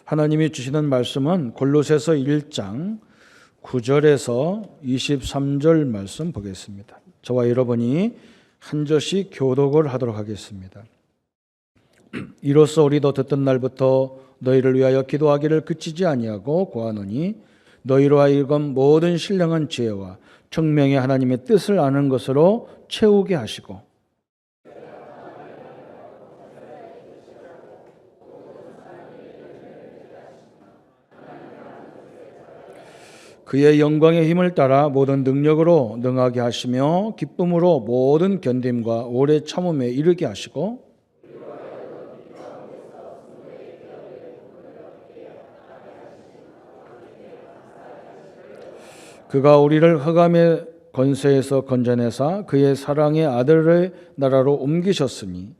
하나님이 주시는 말씀은 골로새서 1장 9절에서 23절 말씀 보겠습니다. 저와 여러분이 한 절씩 교독을 하도록 하겠습니다. 이로써 우리도 듣던 날부터 너희를 위하여 기도하기를 그치지 아니하고 구하노니 너희로 하여금 모든 신령한 지혜와 청명의 하나님의 뜻을 아는 것으로 채우게 하시고 그의 영광의 힘을 따라 모든 능력으로 능하게 하시며 기쁨으로 모든 견딤과 오래 참음에 이르게 하시고 그가 우리를 흑암의 권세에서 건져내사 그의 사랑의 아들의 나라로 옮기셨으니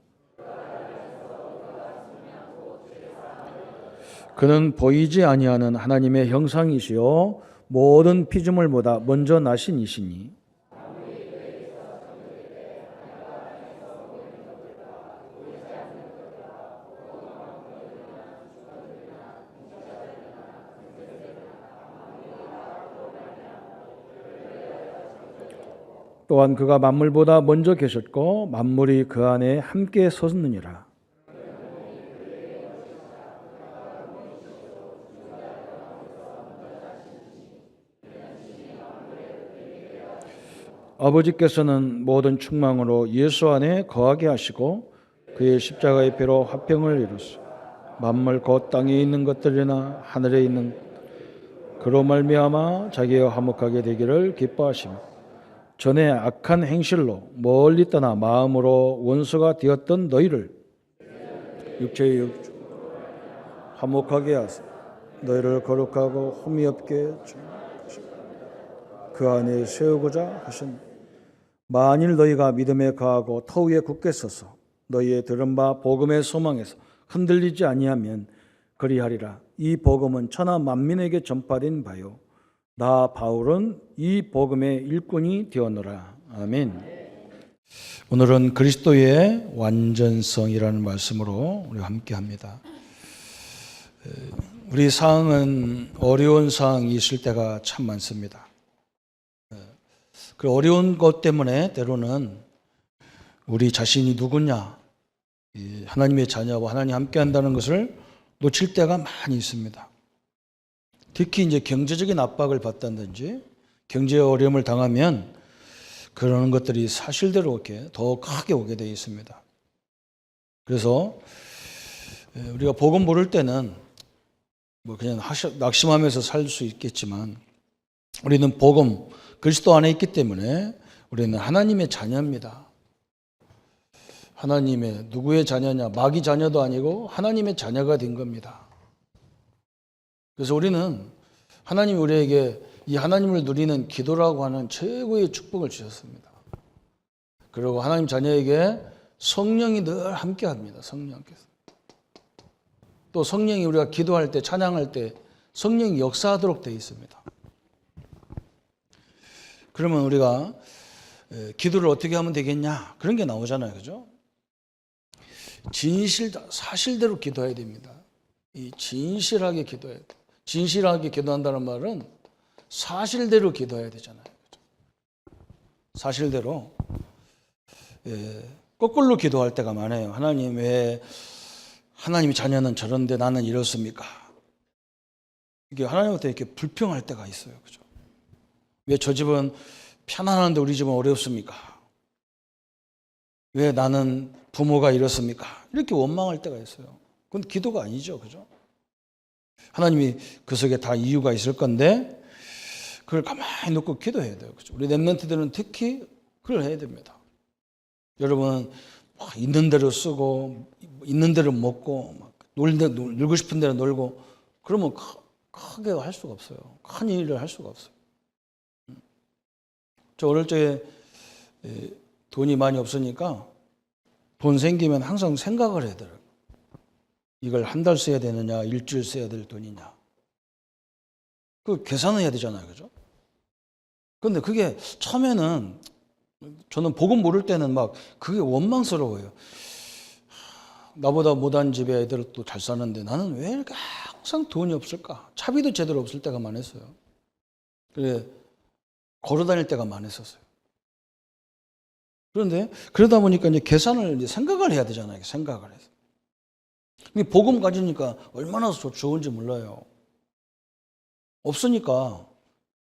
그는 보이지 아니하는 하나님의 형상이시요 모든 피조물보다 먼저 나신 이시니 또한 그가 만물보다 먼저 계셨고 만물이 그 안에 함께 섰느니라. 아버지께서는 모든 충만으로 예수 안에 거하게 하시고 그의 십자가의 피로 화평을 이루사 만물 곧 땅에 있는 것들이나 하늘에 있는 그로 말미암아 자기와 화목하게 되기를 기뻐하시며 전에 악한 행실로 멀리 떠나 마음으로 원수가 되었던 너희를 육체의 욕 화목하게 하사 너희를 거룩하고 흠이 없게 그 안에 세우고자 하신 만일 너희가 믿음에 거하고 터 위에 굳게 서서 너희의 들은 바 복음의 소망에서 흔들리지 아니하면 그리하리라. 이 복음은 천하 만민에게 전파된 바요 나 바울은 이 복음의 일꾼이 되었노라. 아멘. 오늘은 그리스도의 완전성이라는 말씀으로 우리가 함께합니다. 우리 상황은 어려운 상황이 있을 때가 참 많습니다. 그 어려운 것 때문에 때로는 우리 자신이 누구냐, 하나님의 자녀와 하나님 함께 한다는 것을 놓칠 때가 많이 있습니다. 특히 이제 경제적인 압박을 받다든지 경제 어려움을 당하면 그러는 것들이 사실대로 이렇게 더 크게 오게 되어 있습니다. 그래서 우리가 복음 모를 때는 뭐 그냥 낙심하면서 살 수 있겠지만 우리는 복음 그리스도 안에 있기 때문에 우리는 하나님의 자녀입니다. 하나님의 누구의 자녀냐? 마귀 자녀도 아니고 하나님의 자녀가 된 겁니다. 그래서 우리는 하나님이 우리에게 이 하나님을 누리는 기도라고 하는 최고의 축복을 주셨습니다. 그리고 하나님 자녀에게 성령이 늘 함께 합니다. 성령께서. 또 성령이 우리가 기도할 때 찬양할 때 성령이 역사하도록 되어 있습니다. 그러면 우리가 기도를 어떻게 하면 되겠냐? 그런 게 나오잖아요. 그죠? 사실대로 기도해야 됩니다. 이 진실하게 기도해야 돼요. 진실하게 기도한다는 말은 사실대로 기도해야 되잖아요. 그죠? 사실대로. 거꾸로 기도할 때가 많아요. 하나님 왜 하나님의 자녀는 저런데 나는 이렇습니까? 이게 하나님한테 이렇게 불평할 때가 있어요. 그죠? 왜 저 집은 편안한데 우리 집은 어렵습니까? 왜 나는 부모가 이렇습니까? 이렇게 원망할 때가 있어요. 그건 기도가 아니죠. 그죠? 하나님이 그 속에 다 이유가 있을 건데 그걸 가만히 놓고 기도해야 돼요. 그죠? 우리 랩런트들은 특히 그걸 해야 됩니다. 여러분 막 있는 대로 쓰고 있는 대로 먹고 막 놀고 싶은 대로 놀고 그러면 크게 할 수가 없어요. 큰 일을 할 수가 없어요. 저 어릴 적에 돈이 많이 없으니까 돈 생기면 항상 생각을 해야 돼요. 이걸 한 달 써야 되느냐, 일주일 써야 될 돈이냐. 그 계산을 해야 되잖아요. 그죠? 근데 그게 처음에는 저는 복음 모를 때는 막 그게 원망스러워요. 나보다 못한 집에 애들 또 잘 사는데 나는 왜 이렇게 항상 돈이 없을까? 차비도 제대로 없을 때가 많았어요. 그래, 걸어 다닐 때가 많았었어요. 그런데 그러다 보니까 이제 계산을 이제 생각을 해야 되잖아요. 생각을 해서. 복음 가지니까 얼마나 좋은지 몰라요. 없으니까,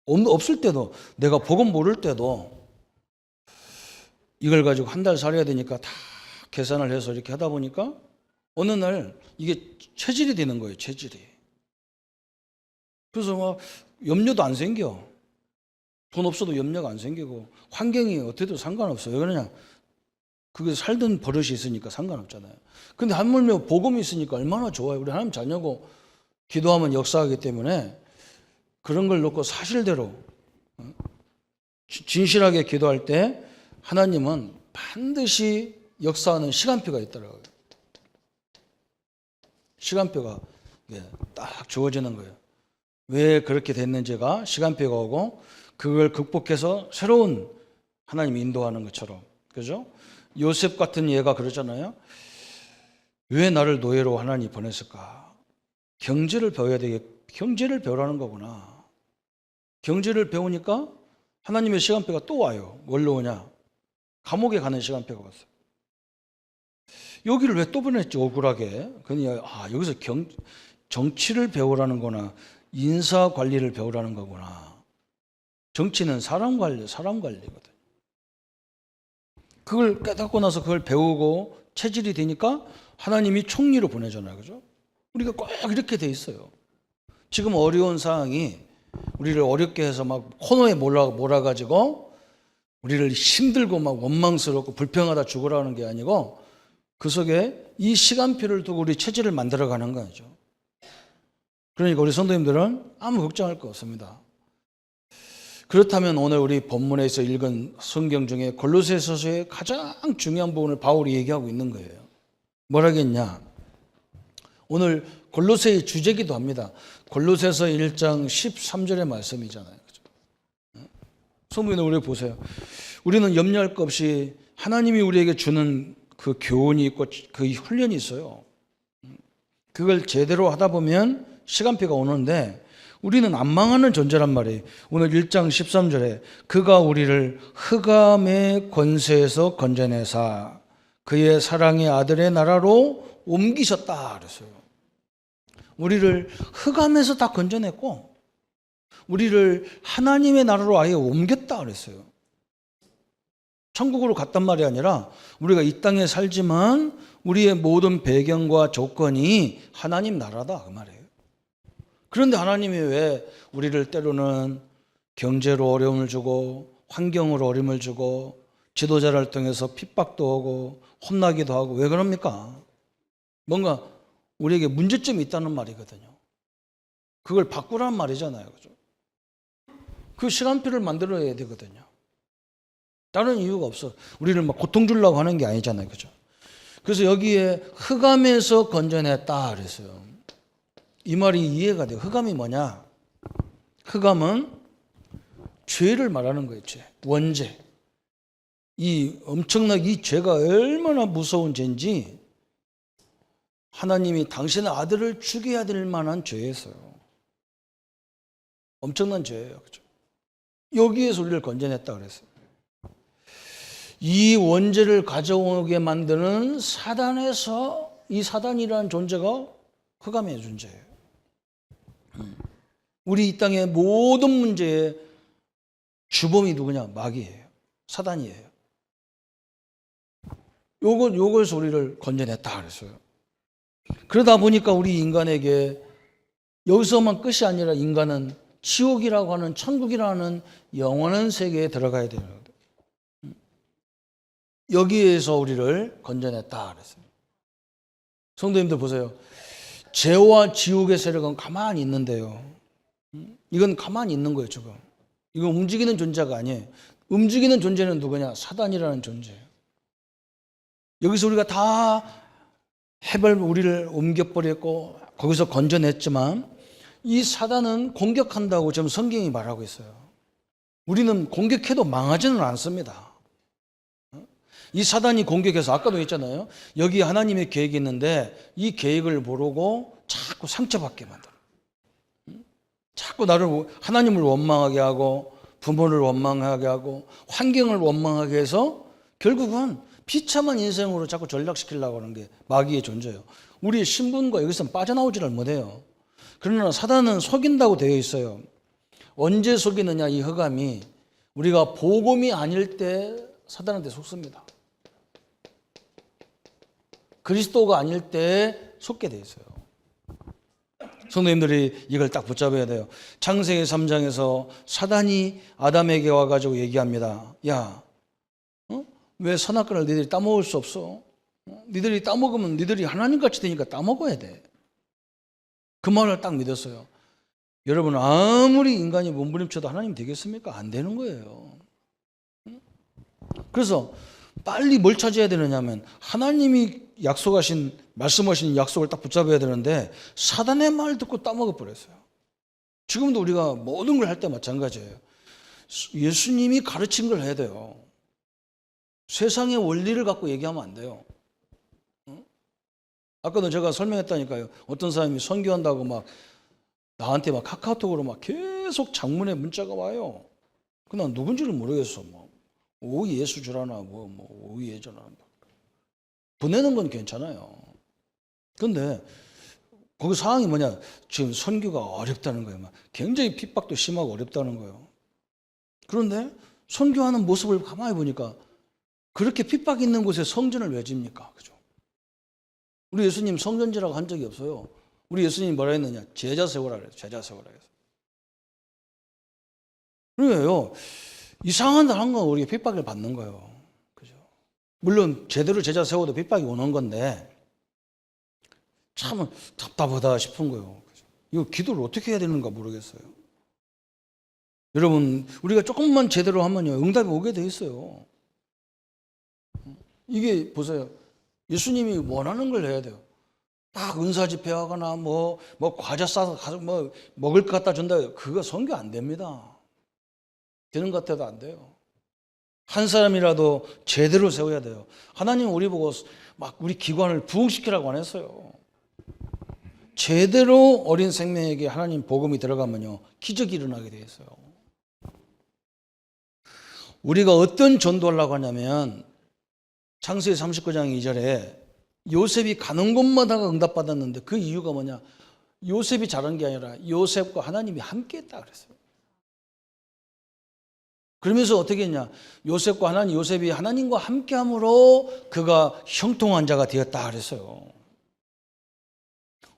없을 때도, 내가 복음 모를 때도 이걸 가지고 한 달 살아야 되니까 다 계산을 해서 이렇게 하다 보니까 어느 날 이게 체질이 되는 거예요. 체질이. 그래서 막 염려도 안 생겨. 돈 없어도 염려가 안 생기고 환경이 어때도 상관없어요. 왜 그러냐? 그게 살던 버릇이 있으니까 상관없잖아요. 근데 하물며 복음이 있으니까 얼마나 좋아요. 우리 하나님 자녀고 기도하면 역사하기 때문에 그런 걸 놓고 사실대로 진실하게 기도할 때 하나님은 반드시 역사하는 시간표가 있더라고요. 시간표가 딱 주어지는 거예요. 왜 그렇게 됐는지가 시간표가 오고 그걸 극복해서 새로운 하나님이 인도하는 것처럼. 그죠? 요셉 같은 예가 그러잖아요. 왜 나를 노예로 하나님이 보냈을까? 경제를 배워야 되겠, 경제를 배우라는 거구나. 경제를 배우니까 하나님의 시간표가 또 와요. 뭘로 오냐? 감옥에 가는 시간표가 왔어요. 여기를 왜 또 보냈지? 억울하게. 그냥 여기서 정치를 배우라는 거나 인사 관리를 배우라는 거구나. 정치는 사람 관리거든. 그걸 깨닫고 나서 그걸 배우고 체질이 되니까 하나님이 총리로 보내잖아요. 그죠? 우리가 꼭 이렇게 돼 있어요. 지금 어려운 상황이 우리를 어렵게 해서 막 코너에 몰아가지고 우리를 힘들고 막 원망스럽고 불평하다 죽으라는 게 아니고 그 속에 이 시간표를 두고 우리 체질을 만들어가는 거죠. 그러니까 우리 성도님들은 아무 걱정할 거 없습니다. 그렇다면 오늘 우리 본문에서 읽은 성경 중에 골로새서의 가장 중요한 부분을 바울이 얘기하고 있는 거예요. 뭐라겠냐? 오늘 골로새의 주제기도 합니다. 골로새서 1장 13절의 말씀이잖아요. 성도님들 우리 보세요. 우리는 염려할 것 없이 하나님이 우리에게 주는 그 교훈이 있고 그 훈련이 있어요. 그걸 제대로 하다 보면 시간표가 오는데 우리는 안 망하는 존재란 말이에요. 오늘 1장 13절에 그가 우리를 흑암의 권세에서 건져내사 그의 사랑의 아들의 나라로 옮기셨다 그랬어요. 우리를 흑암에서 다 건져냈고 우리를 하나님의 나라로 아예 옮겼다 그랬어요. 천국으로 갔단 말이 아니라 우리가 이 땅에 살지만 우리의 모든 배경과 조건이 하나님 나라다 그 말이에요. 그런데 하나님이 왜 우리를 때로는 경제로 어려움을 주고 환경으로 어려움을 주고 지도자를 통해서 핍박도 하고 혼나기도 하고 왜 그럽니까? 뭔가 우리에게 문제점이 있다는 말이거든요. 그걸 바꾸라는 말이잖아요. 그죠? 그 시간표를 만들어야 되거든요. 다른 이유가 없어. 우리를 막 고통 주려고 하는 게 아니잖아요. 그죠? 그래서 여기에 흑암에서 건져냈다 그랬어요. 이 말이 이해가 돼요. 흑암이 뭐냐? 흑암은 죄를 말하는 거예요. 죄. 원죄. 이 엄청나게 이 죄가 얼마나 무서운 죄인지 하나님이 당신의 아들을 죽여야 될 만한 죄였어요. 엄청난 죄예요. 그죠? 여기에서 우리를 건져냈다 그랬어요. 이 원죄를 가져오게 만드는 사단에서 이 사단이라는 존재가 흑암의 존재예요. 우리 이 땅의 모든 문제의 주범이 누구냐? 마귀예요. 사단이에요. 요것에서 우리를 건져냈다 그랬어요. 그러다 보니까 우리 인간에게 여기서만 끝이 아니라 인간은 지옥이라고 하는 천국이라는 영원한 세계에 들어가야 돼요. 여기에서 우리를 건져냈다 그랬어요. 성도님들 보세요. 죄와 지옥의 세력은 가만히 있는데요. 이건 가만히 있는 거예요, 지금. 이건 움직이는 존재가 아니에요. 움직이는 존재는 누구냐? 사단이라는 존재예요. 여기서 우리가 다 우리를 옮겨버렸고 거기서 건져냈지만 이 사단은 공격한다고 지금 성경이 말하고 있어요. 우리는 공격해도 망하지는 않습니다. 이 사단이 공격해서 아까도 했잖아요. 여기 하나님의 계획이 있는데 이 계획을 모르고 자꾸 상처받게 만들어요. 자꾸 나를 하나님을 원망하게 하고 부모를 원망하게 하고 환경을 원망하게 해서 결국은 비참한 인생으로 자꾸 전락시키려고 하는 게 마귀의 존재예요. 우리의 신분과 여기서 빠져나오지를 못해요. 그러나 사단은 속인다고 되어 있어요. 언제 속이느냐, 이 흑암이 우리가 복음이 아닐 때 사단한테 속습니다. 그리스도가 아닐 때 속게 되어 있어요. 성도님들이 이걸 딱 붙잡아야 돼요. 창세기 3장에서 사단이 아담에게 와가지고 얘기합니다. 야, 왜 선악과를 너희들이 따먹을 수 없어? 너희들이 따먹으면 너희들이 하나님같이 되니까 따먹어야 돼. 그 말을 딱 믿었어요. 여러분, 아무리 인간이 몸부림쳐도 하나님 되겠습니까? 안 되는 거예요. 그래서 빨리 뭘 찾아야 되느냐면 하나님이 약속하신, 말씀하신 약속을 딱 붙잡아야 되는데 사단의 말 듣고 따먹어 버렸어요. 지금도 우리가 모든 걸 할 때 마찬가지예요. 예수님이 가르친 걸 해야 돼요. 세상의 원리를 갖고 얘기하면 안 돼요. 아까도 제가 설명했다니까요. 어떤 사람이 선교한다고 막 나한테 막 카카오톡으로 막 계속 장문의 문자가 와요. 그난 누군지를 모르겠어. 뭐 오예수 주라나 뭐 오예전화 보내는 건 괜찮아요. 근데 거기 상황이 뭐냐? 지금 선교가 어렵다는 거예요. 막 굉장히 핍박도 심하고 어렵다는 거예요. 그런데 선교하는 모습을 가만히 보니까 그렇게 핍박 있는 곳에 성전을 왜 집니까? 그죠? 우리 예수님 성전지라고 한 적이 없어요. 우리 예수님이 뭐라 했느냐? 제자 세우라 그래요. 제자 세우라 해서. 그래요. 이상한 날 한 건 우리가 핍박을 받는 거예요. 그죠? 물론 제대로 제자 세워도 핍박이 오는 건데 참 답답하다 싶은 거예요. 그죠? 이거 기도를 어떻게 해야 되는가 모르겠어요. 여러분, 우리가 조금만 제대로 하면요, 응답이 오게 돼 있어요. 이게 보세요. 예수님이 원하는 걸 해야 돼요. 딱 은사 집회하거나 뭐 과자 싸서 가서 뭐 먹을 것 갖다 준다. 그거 선교 안 됩니다. 되는 것 같아도 안 돼요. 한 사람이라도 제대로 세워야 돼요. 하나님 우리 보고 막 우리 기관을 부흥시키라고 안 했어요. 제대로 어린 생명에게 하나님 복음이 들어가면요, 기적이 일어나게 돼 있어요. 우리가 어떤 전도하려고 하냐면 창세기 39장 2절에 요셉이 가는 곳마다 응답받았는데 그 이유가 뭐냐? 요셉이 잘한 게 아니라 요셉과 하나님이 함께했다 그랬어요. 그러면서 어떻게 했냐? 요셉이 하나님과 함께함으로 그가 형통한 자가 되었다 그랬어요.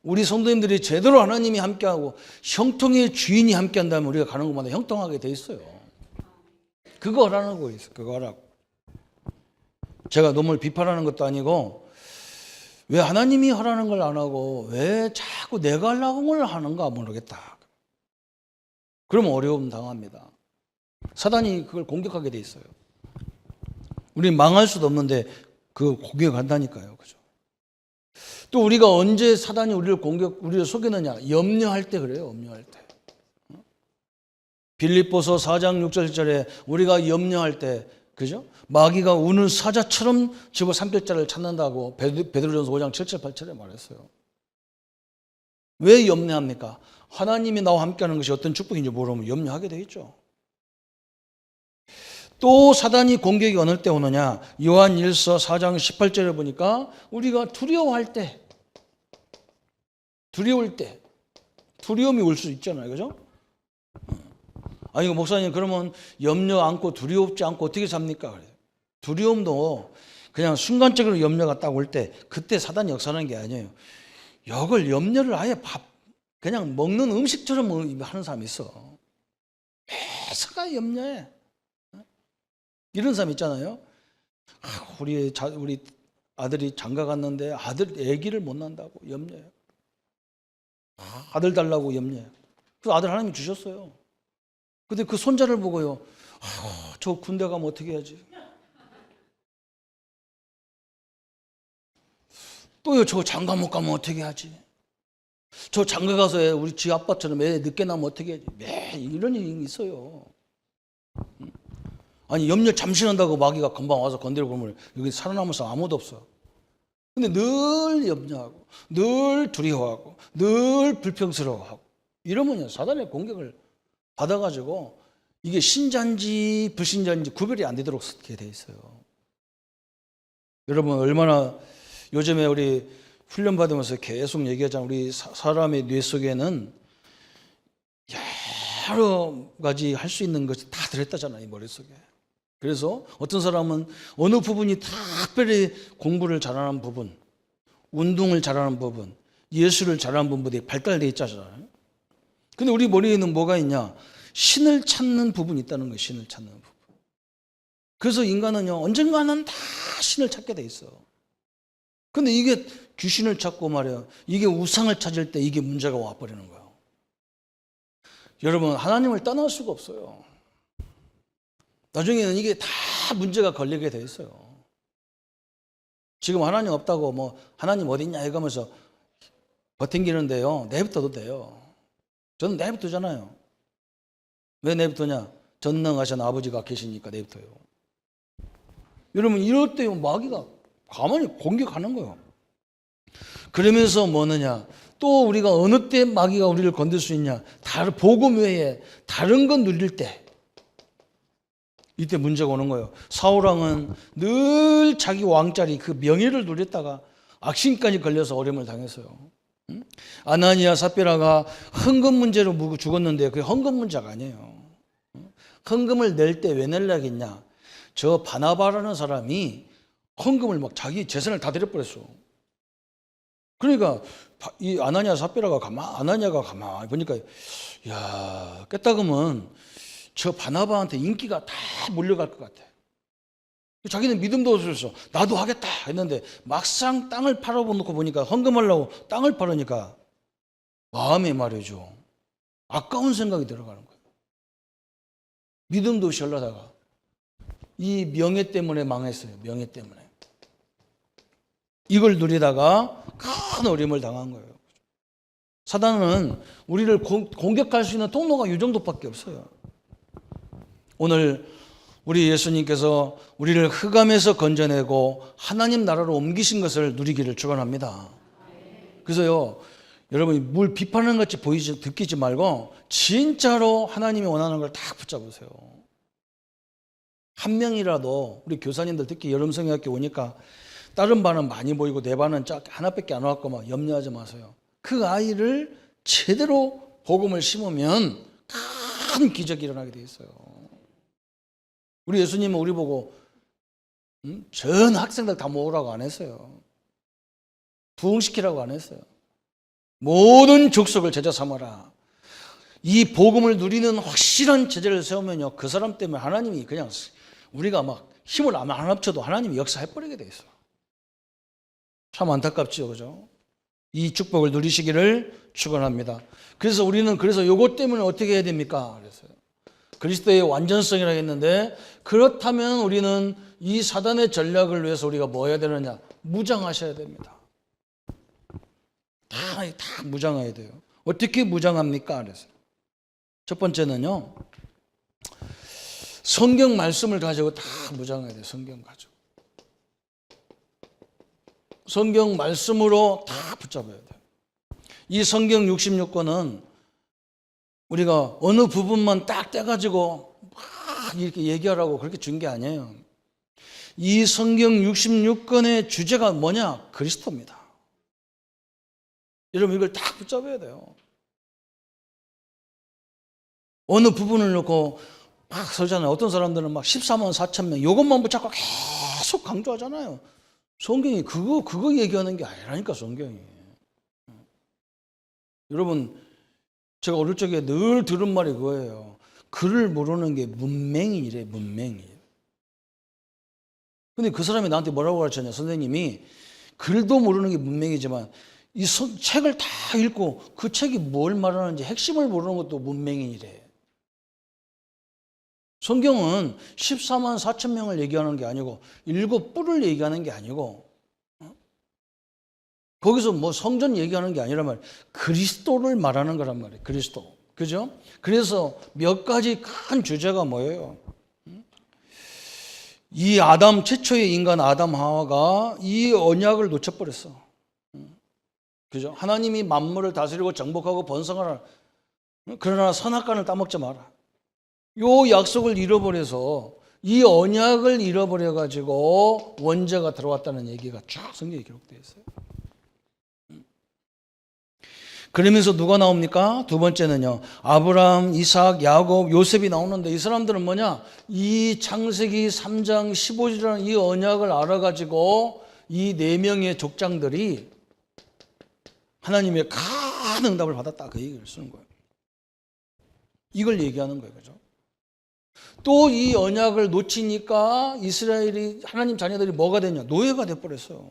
우리 성도님들이 제대로 하나님이 함께하고 형통의 주인이 함께한다면 우리가 가는 곳마다 형통하게 돼 있어요. 그거 하라는 거예요. 그거 하라고. 제가 너무 비판하는 것도 아니고 왜 하나님이 하라는 걸 안 하고 왜 자꾸 내가 하려고 걸 하는가 모르겠다. 그러면 어려움 당합니다. 사단이 그걸 공격하게 돼 있어요. 우리는 망할 수도 없는데 그 공격한다니까요. 그죠? 또 우리가 언제 사단이 우리를 속이느냐? 염려할 때 그래요. 염려할 때. 빌립보서 4장 6절 7절에 우리가 염려할 때, 그죠? 마귀가 우는 사자처럼 집어 삼킬 자를 찾는다고 베드로전서 5장 7절 8절에 말했어요. 왜 염려합니까? 하나님이 나와 함께하는 것이 어떤 축복인지 모르면 염려하게 돼 있죠. 또 사단이 공격이 어느 때 오느냐? 요한 1서 4장 18절에 보니까 우리가 두려워할 때, 두려울 때, 두려움이 올 수 있잖아요. 그죠? 아니, 목사님, 그러면 염려 않고 두렵지 않고 어떻게 삽니까? 그래요. 두려움도 그냥 순간적으로 염려가 딱 올 때, 그때 사단이 역사하는 게 아니에요. 이걸 염려를 아예 그냥 먹는 음식처럼 하는 사람이 있어. 매사가 염려해. 이런 사람 있잖아요. 우리 아들이 장가 갔는데 아기를 못 낳는다고 염려해요. 아들 달라고 염려해요. 그 아들 하나님이 주셨어요. 근데 그 손자를 보고요, 저 군대 가면 어떻게 해야지? 또요, 저 장가 못 가면 어떻게 하지? 저 장가 가서 우리 지 아빠처럼 애 늦게 나면 어떻게 하지? 이런 일이 있어요. 아니, 염려 잠시 난다고 마귀가 금방 와서 건드려 보면 여기 살아남을 사람 아무도 없어. 근데 늘 염려하고, 늘 두려워하고, 늘 불평스러워하고, 이러면 사단의 공격을 받아가지고 이게 신자인지 불신자인지 구별이 안 되도록 그렇게 돼 있어요. 여러분 얼마나 요즘에 우리 훈련 받으면서 계속 얘기하잖아요. 우리 사람의 뇌 속에는 여러 가지 할 수 있는 것이 다 들어있다잖아요, 이 머릿속에. 그래서 어떤 사람은 어느 부분이 특별히 공부를 잘하는 부분, 운동을 잘하는 부분, 예술을 잘하는 부분들이 발달되어 있잖아요. 근데 우리 머리에는 뭐가 있냐? 신을 찾는 부분이 있다는 거예요, 신을 찾는 부분. 그래서 인간은요, 언젠가는 다 신을 찾게 돼 있어. 근데 이게 귀신을 찾고 말이야, 이게 우상을 찾을 때 이게 문제가 와버리는 거예요. 여러분, 하나님을 떠날 수가 없어요. 나중에는 이게 다 문제가 걸리게 돼 있어요. 지금 하나님 없다고 뭐 하나님 어디 있냐 이러면서 버팅기는데요, 내버려도 돼요. 저는 내버려두잖아요. 왜 내버려두냐? 전능하신 아버지가 계시니까 내버려둬요. 여러분, 이럴 때 마귀가 가만히 공격하는 거예요. 그러면서 뭐느냐? 또 우리가 어느 때 마귀가 우리를 건들 수 있냐? 다른 복음 외에 다른 건 누릴 때, 이때 문제가 오는 거예요. 사울왕은 늘 자기 왕자리 그 명예를 누렸다가 악신까지 걸려서 어려움을 당했어요. 아나니아 삽비라가 헌금 문제로 죽었는데 그게 헌금 문제가 아니에요. 헌금을 낼 때 왜 내려겠냐? 저 바나바라는 사람이 헌금을 막 자기 재산을 다 드려버렸어. 그러니까 이 아나니아 삽비라가 아나니아가 가만히 보니까, 야, 깨딱하면 저 바나바한테 인기가 다 몰려갈 것 같아. 자기는 믿음도 없었어. 나도 하겠다 했는데 막상 땅을 팔아놓고 보니까, 헌금하려고 땅을 팔으니까 마음에 말이죠, 아까운 생각이 들어가는 거예요. 믿음도 없이 하려다가 이 명예 때문에 망했어요. 명예 때문에. 이걸 누리다가 큰 어려움을 당한 거예요. 사단은 우리를 공격할 수 있는 통로가 이 정도밖에 없어요. 오늘 우리 예수님께서 우리를 흑암에서 건져내고 하나님 나라로 옮기신 것을 누리기를 축원합니다. 그래서요, 여러분이 물 비판하는 것 같이 듣기지 말고 진짜로 하나님이 원하는 걸 딱 붙잡으세요. 한 명이라도 우리 교사님들 특히 여름성경학교 오니까 다른 반은 많이 보이고 내 반은 하나밖에 안 왔고 막 염려하지 마세요. 그 아이를 제대로 복음을 심으면 큰 기적이 일어나게 돼 있어요. 우리 예수님은 우리 보고 전 학생들 다 모으라고 안 했어요. 부흥시키라고 안 했어요. 모든 족속을 제자 삼아라. 이 복음을 누리는 확실한 제자를 세우면요, 그 사람 때문에 하나님이 그냥 우리가 막 힘을 안 합쳐도 하나님이 역사해버리게 돼 있어요. 참 안타깝죠, 그죠? 이 축복을 누리시기를 축원합니다. 그래서 우리는 요것 때문에 어떻게 해야 됩니까? 그래서요, 그리스도의 완전성이라고 했는데, 그렇다면 우리는 이 사단의 전략을 위해서 우리가 뭐 해야 되느냐? 무장하셔야 됩니다. 다 무장해야 돼요. 어떻게 무장합니까? 그래서 첫 번째는요, 성경 말씀을 가지고 다 무장해야 돼요. 성경 가지고. 성경 말씀으로 다 붙잡아야 돼요. 이 성경 66권은 우리가 어느 부분만 딱 떼가지고 막 이렇게 얘기하라고 그렇게 준 게 아니에요. 이 성경 66권의 주제가 뭐냐? 그리스도입니다. 여러분, 이걸 딱 붙잡아야 돼요. 어느 부분을 놓고 막 서잖아요. 어떤 사람들은 막 14만 4천 명 이것만 붙잡고 계속 강조하잖아요. 성경이 그거 얘기하는 게 아니라니까, 성경이. 여러분, 제가 어릴 적에 늘 들은 말이 그거예요. 글을 모르는 게 문맹이래, 문맹이. 근데 그 사람이 나한테 뭐라고 가르쳤냐? 선생님이 글도 모르는 게 문맹이지만 이 책을 다 읽고 그 책이 뭘 말하는지 핵심을 모르는 것도 문맹이래. 성경은 14만 4천 명을 얘기하는 게 아니고 7뿔을 얘기하는 게 아니고 거기서 뭐 성전 얘기하는 게 아니란 말이에요. 그리스도를 말하는 거란 말이에요. 그리스도. 그죠? 그래서 몇 가지 큰 주제가 뭐예요? 이 아담, 최초의 인간 아담 하와가 이 언약을 놓쳐버렸어. 그죠? 하나님이 만물을 다스리고 정복하고 번성하라. 그러나 선악과를 따먹지 마라. 요 약속을 잃어버려서 이 언약을 잃어버려가지고 원죄가 들어왔다는 얘기가 쫙 성경에 기록되어 있어요. 그러면서 누가 나옵니까? 두 번째는요, 아브라함, 이삭, 야곱, 요셉이 나오는데 이 사람들은 뭐냐? 이 창세기 3장 15절이라는 이 언약을 알아가지고 이 네 명의 족장들이 하나님의 큰 응답을 받았다, 그 얘기를 쓰는 거예요. 이걸 얘기하는 거예요. 그죠? 또 이 언약을 놓치니까 이스라엘이, 하나님 자녀들이 뭐가 되냐? 노예가 돼버렸어요.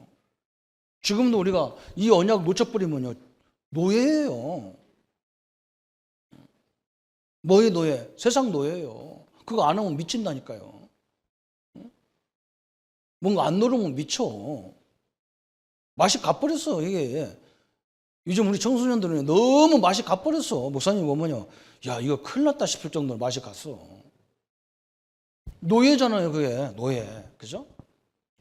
지금도 우리가 이 언약 놓쳐버리면요, 노예예요. 뭐의 노예? 세상 노예예요. 그거 안 하면 미친다니까요. 뭔가 안 누르면 미쳐. 맛이 가버렸어, 이게. 요즘 우리 청소년들은 너무 맛이 가버렸어. 목사님 보면요, 야, 이거 큰일 났다 싶을 정도로 맛이 갔어. 노예잖아요, 그게. 노예. 그죠?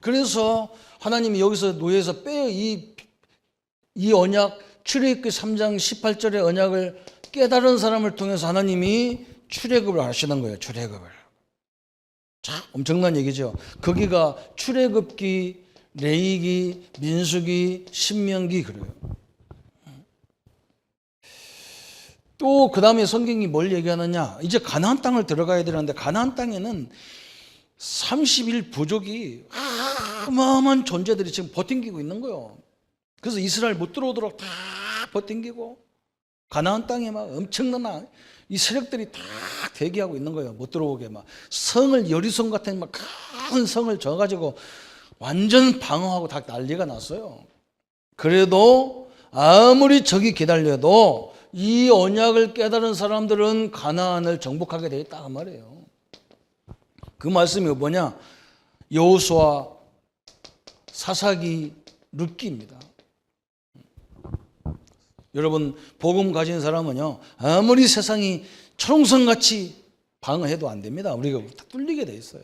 그래서 하나님이 여기서 노예에서 빼요. 이 언약, 출애굽기 3장 18절의 언약을 깨달은 사람을 통해서 하나님이 출애굽을 하시는 거예요. 출애굽을. 자, 엄청난 얘기죠. 거기가 출애굽기, 레위기, 민수기, 신명기 그래요. 또 그 다음에 성경이 뭘 얘기하느냐? 이제 가나안 땅을 들어가야 되는데 가나안 땅에는 30일 부족이 어마어마한 존재들이 지금 버팅기고 있는 거예요. 그래서 이스라엘 못 들어오도록 다 버팅기고 가나안 땅에 막 엄청난 이 세력들이 다 대기하고 있는 거예요. 못 들어오게 막 성을 여리성 같은 막 큰 성을 져가지고 완전 방어하고 다 난리가 났어요. 그래도 아무리 적이 기다려도 이 언약을 깨달은 사람들은 가나안을 정복하게 돼 있다 그 말이에요. 그 말씀이 뭐냐? 여호수아, 사사기, 룻기입니다. 여러분 복음 가진 사람은요, 아무리 세상이 초롱성같이 방어해도 안 됩니다. 우리가 다 뚫리게 돼 있어요.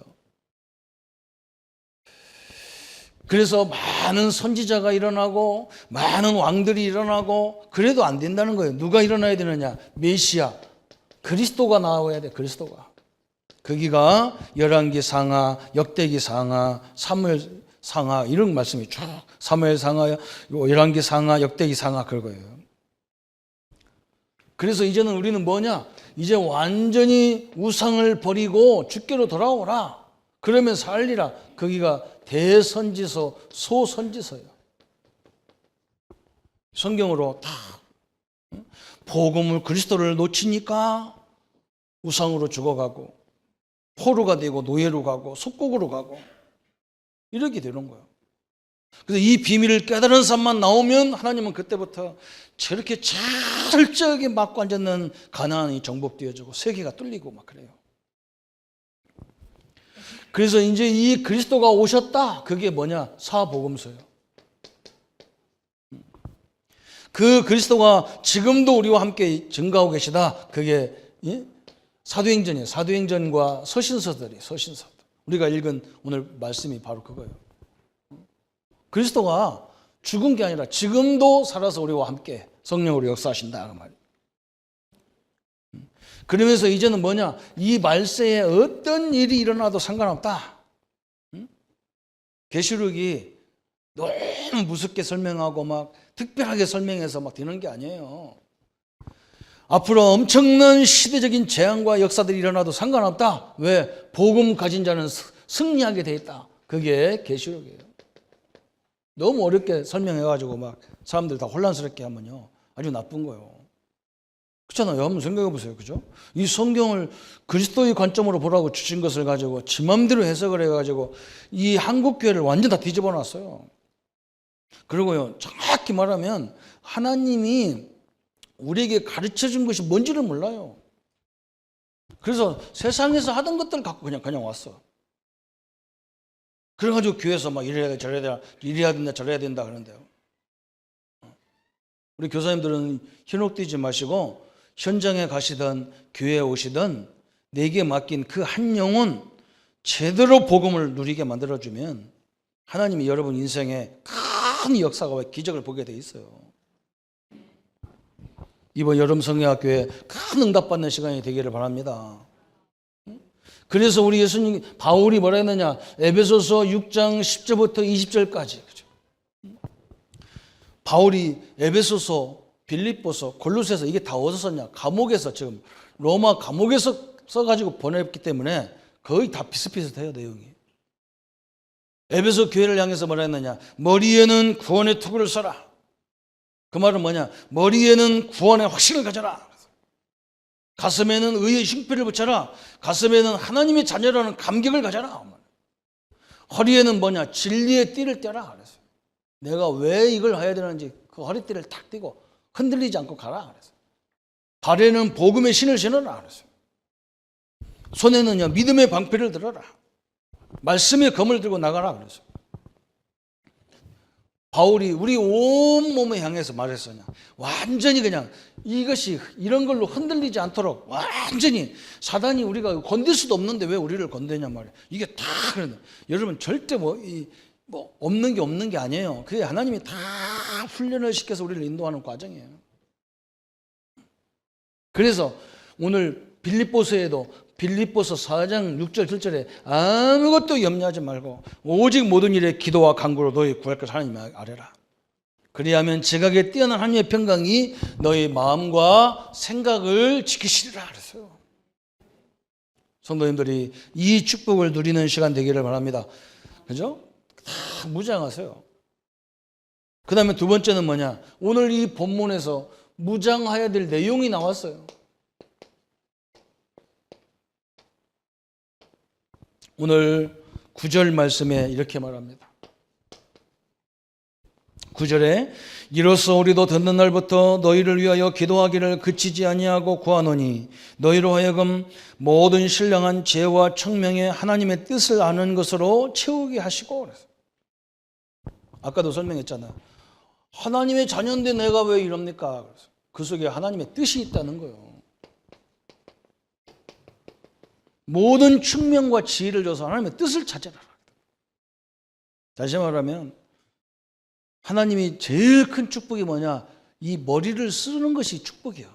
그래서 많은 선지자가 일어나고 많은 왕들이 일어나고 그래도 안 된다는 거예요. 누가 일어나야 되느냐? 메시아, 그리스도가 나와야 돼. 그리스도가. 거기가 열왕기 상하, 역대기 상하, 사무엘 상하 이런 말씀이 쭉 사무엘 상하, 열왕기 상하, 역대기 상하 그거예요. 그래서 이제는 우리는 뭐냐? 이제 완전히 우상을 버리고 주께로 돌아오라. 그러면 살리라. 거기가 대선지서, 소선지서예요. 성경으로 다 복음을, 그리스도를 놓치니까 우상으로 죽어가고 포로가 되고 노예로 가고 속국으로 가고 이렇게 되는 거예요. 그래서 이 비밀을 깨달은 사람만 나오면 하나님은 그때부터 저렇게 철저하게 막고 앉았는 가나안이 정복되어지고 세계가 뚫리고 막 그래요. 그래서 이제 이 그리스도가 오셨다. 그게 뭐냐? 사복음서예요. 그 그리스도가 지금도 우리와 함께 증가하고 계시다. 그게 사도행전이에요. 사도행전과 서신서들이 서신서. 우리가 읽은 오늘 말씀이 바로 그거예요. 그리스도가 죽은 게 아니라 지금도 살아서 우리와 함께 성령으로 역사하신다 그 말이에요. 그러면서 이제는 뭐냐? 이 말세에 어떤 일이 일어나도 상관없다. 계시록이 너무 무섭게 설명하고 막 특별하게 설명해서 막 되는 게 아니에요. 앞으로 엄청난 시대적인 재앙과 역사들이 일어나도 상관없다. 왜? 복음 가진 자는 승리하게 돼 있다. 그게 계시록이에요. 너무 어렵게 설명해가지고 막 사람들 다 혼란스럽게 하면요, 아주 나쁜 거예요. 그렇잖아요. 한번 생각해 보세요. 그죠? 이 성경을 그리스도의 관점으로 보라고 주신 것을 가지고 지 맘대로 해석을 해가지고 이 한국교회를 완전 다 뒤집어 놨어요. 그리고요, 정확히 말하면 하나님이 우리에게 가르쳐 준 것이 뭔지를 몰라요. 그래서 세상에서 하던 것들 갖고 그냥 왔어. 그래가지고 교회에서 막 이래야 돼, 저래야 돼, 이래야 된다, 저래야 된다 그러는데요. 우리 교사님들은 현혹되지 마시고 현장에 가시든 교회에 오시든 내게 맡긴 그 한 영혼 제대로 복음을 누리게 만들어주면 하나님이 여러분 인생에 큰 역사가 기적을 보게 돼 있어요. 이번 여름 성경학교에 큰 응답받는 시간이 되기를 바랍니다. 그래서 우리 예수님 바울이 뭐라 했느냐? 에베소서 6장 10절부터 20절까지. 그죠? 바울이 에베소서, 빌립보서, 골로새서 이게 다 어디서 썼냐? 감옥에서 지금 로마 감옥에서 써가지고 보냈기 때문에 거의 다 비슷비슷해요, 내용이. 에베소 교회를 향해서 뭐라 했느냐? 머리에는 구원의 투구를 써라. 그 말은 뭐냐? 머리에는 구원의 확신을 가져라. 가슴에는 의의 흉패를 붙여라. 가슴에는 하나님의 자녀라는 감격을 가져라. 허리에는 뭐냐? 진리의 띠를 떼라. 그랬어요. 내가 왜 이걸 해야 되는지 그 허리띠를 탁 떼고 흔들리지 않고 가라. 그랬어요. 발에는 복음의 신을 신어라. 그랬어요. 손에는요, 믿음의 방패를 들어라. 말씀의 검을 들고 나가라. 그랬어요. 바울이 우리 온몸에 향해서 말했으냐? 완전히 그냥 이것이 이런 걸로 흔들리지 않도록 완전히 사단이 우리가 건들 수도 없는데 왜 우리를 건드냐 말이에요. 이게 다 그런다. 여러분 절대 뭐 없는 게 아니에요. 그게 하나님이 다 훈련을 시켜서 우리를 인도하는 과정이에요. 그래서 오늘 빌립보서에도 빌립보서 4장 6절 7절에 아무것도 염려하지 말고 오직 모든 일에 기도와 간구로 너희 구할 것을 하나님 아뢰라. 그리하면 지각에 뛰어난 하나님의 평강이 너희 마음과 생각을 지키시리라 그랬어요. 성도님들이 이 축복을 누리는 시간 되기를 바랍니다. 그죠? 다 무장하세요. 그 다음에 두 번째는 뭐냐? 오늘 이 본문에서 무장해야 될 내용이 나왔어요. 오늘 9절 말씀에 이렇게 말합니다. 9절에 이로써 우리도 듣는 날부터 너희를 위하여 기도하기를 그치지 아니하고 구하노니 너희로 하여금 모든 신령한 지혜와 청명의 하나님의 뜻을 아는 것으로 채우게 하시고 그래서 아까도 설명했잖아요. 하나님의 자녀인데 내가 왜 이럽니까? 그래서 그 속에 하나님의 뜻이 있다는 거예요. 모든 측면과 지혜를 줘서 하나님의 뜻을 찾아라. 다시 말하면 하나님이 제일 큰 축복이 뭐냐? 이 머리를 쓰는 것이 축복이야.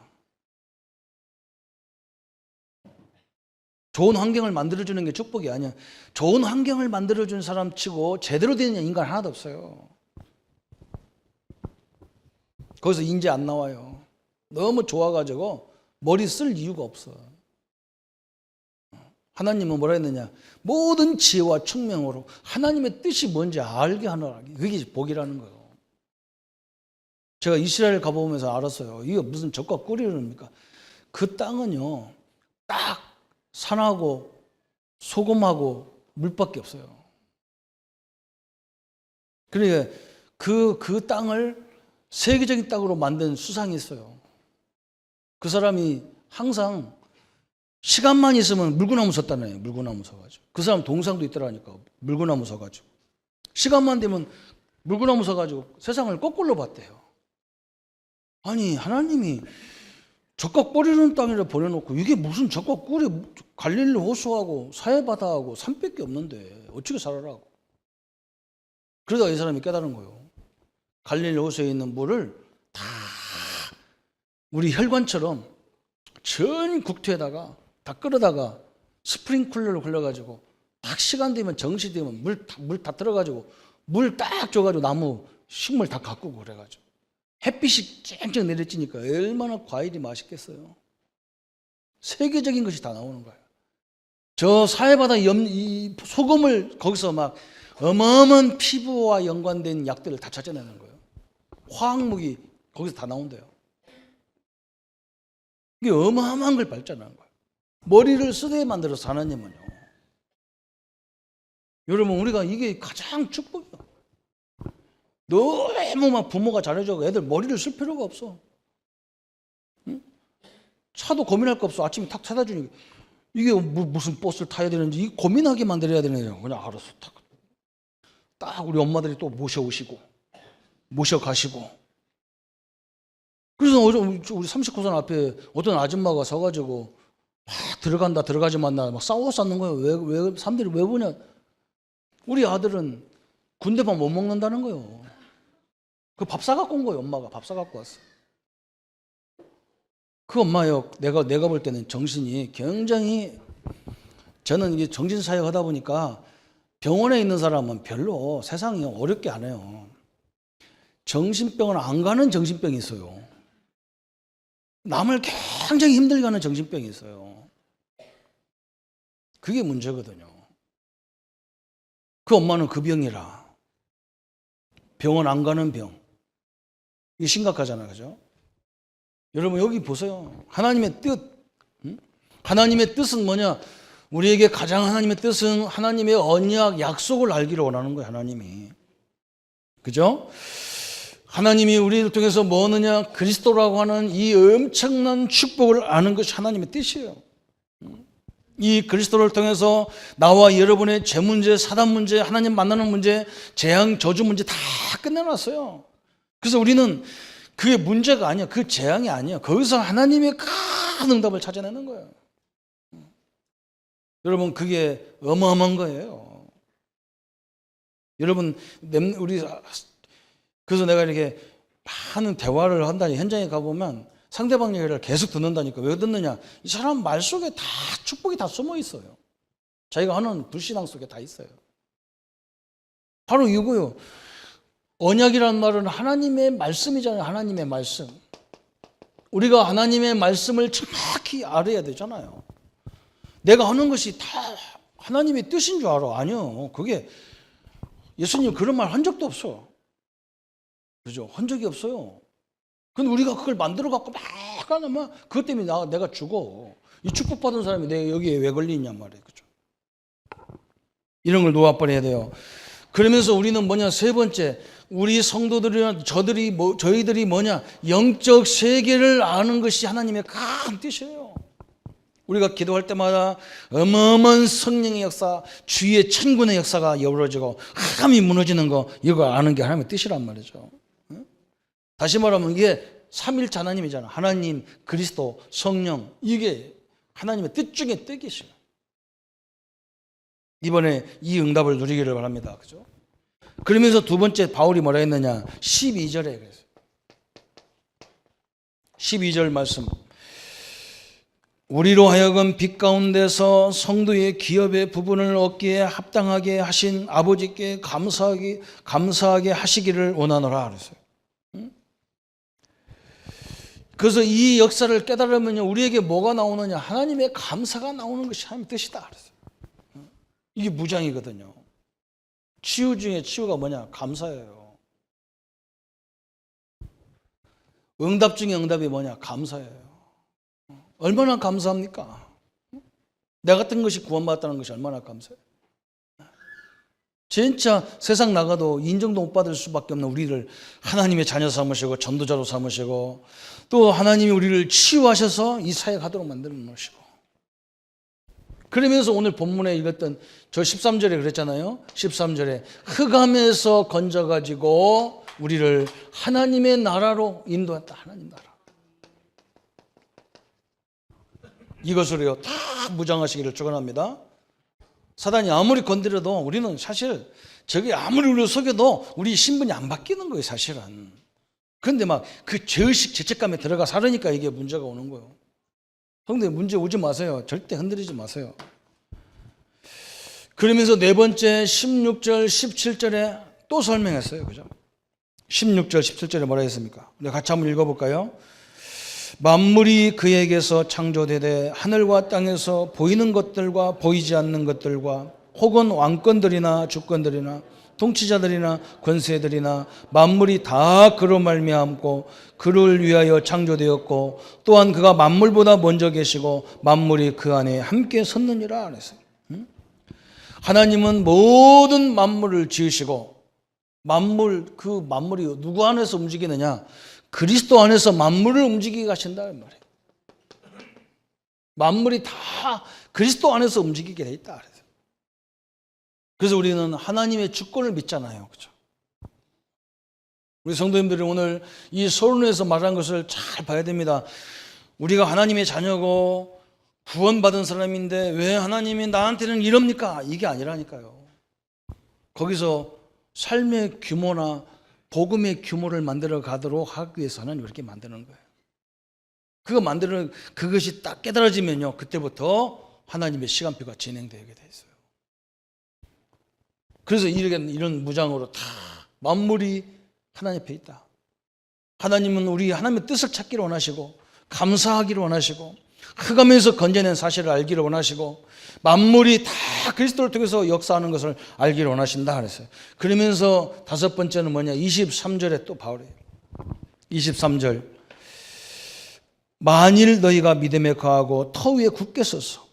좋은 환경을 만들어주는 게 축복이 아니야. 좋은 환경을 만들어준 사람 치고 제대로 된 인간 하나도 없어요. 거기서 인재 안 나와요. 너무 좋아가지고 머리 쓸 이유가 없어. 하나님은 뭐라 했느냐? 모든 지혜와 청명으로 하나님의 뜻이 뭔지 알게 하노라. 그게 복이라는 거예요. 제가 이스라엘 가보면서 알았어요. 이게 무슨 젖과 꿀이랍니까? 그 땅은요, 딱 산하고 소금하고 물밖에 없어요. 그러니까 그 땅을 세계적인 땅으로 만든 수상이 있어요. 그 사람이 항상 시간만 있으면 물구나무 섰다네요. 물구나무 서가지고. 그 사람 동상도 있더라니까. 물구나무 서가지고. 시간만 되면 물구나무 서가지고 세상을 거꾸로 봤대요. 아니 하나님이 젖과 꿀이는 땅이라 버려놓고 이게 무슨 젖과 꿀이 갈릴리 호수하고 사해바다하고 산밖에 없는데 어떻게 살아라고. 그러다가 이 사람이 깨달은 거예요. 갈릴리 호수에 있는 물을 다 우리 혈관처럼 전 국토에다가 다 끌어다가 스프링클러를 굴려가지고 딱 시간 되면 정시되면 물 다 들어가지고 물 딱 줘가지고 나무 식물 다 가꾸고 그래가지고 햇빛이 쨍쨍 내려지니까 얼마나 과일이 맛있겠어요. 세계적인 것이 다 나오는 거예요. 저 사해바다 이 소금을 거기서 막 어마어마한 피부와 연관된 약들을 다 찾아내는 거예요. 화학무기 거기서 다 나온대요. 이게 어마어마한 걸 발전하는 거예요. 머리를 쓰게 만들어서 하나님은요. 여러분 우리가 이게 가장 축복이야. 너무 막 부모가 잘해줘 애들 머리를 쓸 필요가 없어. 응? 차도 고민할 거 없어. 아침에 탁 찾아 주니까 이게 무슨 버스를 타야 되는지 고민하게 만들어야 되는 거예요. 그냥 알아서 딱 우리 엄마들이 또 모셔오시고 모셔가시고. 그래서 우리 39선 앞에 어떤 아줌마가 서가지고 막 들어가지 만나 막 싸워 쌌는 거예요. 왜 사람들이 왜 보냐? 우리 아들은 군대밥 못 먹는다는 거예요. 그 밥 사갖고 온 거예요. 엄마가 밥 사갖고 왔어. 그 엄마요, 내가 볼 때는 정신이 굉장히, 저는 이게 정신사역 하다 보니까 병원에 있는 사람은 별로 세상이 어렵게 안 해요. 정신병은 안 가는 정신병이 있어요. 남을 굉장히 힘들게 하는 정신병이 있어요. 그게 문제거든요. 그 엄마는 그 병이라. 병원 안 가는 병. 이게 심각하잖아요. 그죠? 여러분 여기 보세요. 하나님의 뜻. 하나님의 뜻은 뭐냐? 우리에게 가장 하나님의 뜻은 하나님의 언약, 약속을 알기를 원하는 거예요. 하나님이. 그죠? 하나님이 우리를 통해서 뭐 하느냐? 그리스도라고 하는 이 엄청난 축복을 아는 것이 하나님의 뜻이에요. 이 그리스도를 통해서 나와 여러분의 죄 문제, 사단 문제, 하나님 만나는 문제, 재앙, 저주 문제 다 끝내놨어요. 그래서 우리는 그게 문제가 아니야. 그 재앙이 아니야. 거기서 하나님의 큰 응답을 찾아내는 거예요. 여러분 그게 어마어마한 거예요. 여러분 우리 그래서 내가 이렇게 많은 대화를 한다니 현장에 가보면 상대방 얘기를 계속 듣는다니까. 왜 듣느냐? 이 사람 말 속에 다 축복이 다 숨어 있어요. 자기가 하는 불신앙 속에 다 있어요. 바로 이거요. 언약이라는 말은 하나님의 말씀이잖아요. 하나님의 말씀. 우리가 하나님의 말씀을 정확히 알아야 되잖아요. 내가 하는 것이 다 하나님의 뜻인 줄 알아. 아니요. 그게 예수님 그런 말 한 적도 없어. 그죠? 한 적이 없어요. 근데 우리가 그걸 만들어 갖고 막 하면 그것 때문에 내가 죽어. 이 축복받은 사람이 내가 여기에 왜 걸리냐 말이에요. 그죠? 이런 걸 놓아버려야 돼요. 그러면서 우리는 뭐냐? 세 번째, 우리 성도들이나 저희들이 뭐냐? 영적 세계를 아는 것이 하나님의 큰 뜻이에요. 우리가 기도할 때마다 어마어마한 성령의 역사, 주의 천군의 역사가 이루어지고 함이 무너지는 거, 이거 아는 게 하나님의 뜻이란 말이죠. 다시 말하면 이게 삼일체 하나님이잖아. 하나님, 그리스도, 성령, 이게 하나님의 뜻 중에 뜻이에요. 이번에 이 응답을 누리기를 바랍니다. 그죠? 그러면서 두 번째 바울이 뭐라 했느냐? 12절에 그랬어요. 12절 말씀. 우리로 하여금 빛 가운데서 성도의 기업의 부분을 얻기에 합당하게 하신 아버지께 감사하게 하시기를 원하노라 그랬어요. 그래서 이 역사를 깨달으면 우리에게 뭐가 나오느냐? 하나님의 감사가 나오는 것이 하나님의 뜻이다 그랬어요. 이게 무장이거든요. 치유 중에 치유가 뭐냐? 감사예요. 응답 중에 응답이 뭐냐? 감사예요. 얼마나 감사합니까? 내 같은 것이 구원받았다는 것이 얼마나 감사해요. 진짜 세상 나가도 인정도 못 받을 수밖에 없는 우리를 하나님의 자녀 삼으시고 전도자로 삼으시고 또 하나님이 우리를 치유하셔서 이 사역 하도록 만들어 놓으시고 그러면서 오늘 본문에 읽었던 저 13절에 그랬잖아요. 13절에 흑암에서 건져가지고 우리를 하나님의 나라로 인도했다. 하나님 나라. 이것으로요 다 무장하시기를 축원합니다. 사단이 아무리 건드려도 우리는 사실 저게 아무리 우리를 속여도 우리 신분이 안 바뀌는 거예요 사실은. 그런데 막 그 죄의식 죄책감에 들어가 살으니까 이게 문제가 오는 거예요. 성도에 문제 오지 마세요. 절대 흔들리지 마세요. 그러면서 네 번째 16절 17절에 또 설명했어요. 그죠? 16절 17절에 뭐라 했습니까? 우리 같이 한번 읽어볼까요? 만물이 그에게서 창조되되 하늘과 땅에서 보이는 것들과 보이지 않는 것들과 혹은 왕권들이나 주권들이나 통치자들이나 권세들이나 만물이 다 그로 말미암고 그를 위하여 창조되었고 또한 그가 만물보다 먼저 계시고 만물이 그 안에 함께 섰느니라 그랬어요. 하나님은 모든 만물을 지으시고 그 만물이 누구 안에서 움직이느냐? 그리스도 안에서 만물을 움직이게 하신다는 말이에요. 만물이 다 그리스도 안에서 움직이게 돼 있다. 그래서 우리는 하나님의 주권을 믿잖아요. 그렇죠? 우리 성도님들이 오늘 이 서론에서 말한 것을 잘 봐야 됩니다. 우리가 하나님의 자녀고 구원받은 사람인데 왜 하나님이 나한테는 이럽니까? 이게 아니라니까요. 거기서 삶의 규모나 복음의 규모를 만들어 가도록 하기 위해서 하나님 이렇게 만드는 거예요. 그거 만드는 그것이 딱 깨달아지면요, 그때부터 하나님의 시간표가 진행되게 돼 있어요. 그래서 이런 무장으로 다 만물이 하나님 앞에 있다. 하나님은 우리 하나님의 뜻을 찾기를 원하시고, 감사하기를 원하시고, 흑암에서 건져낸 사실을 알기를 원하시고, 만물이 다 그리스도를 통해서 역사하는 것을 알기를 원하신다 그랬어요. 그러면서 다섯 번째는 뭐냐, 23절에 또 바울이 23절, 만일 너희가 믿음에 거하고 터 위에 굳게 서서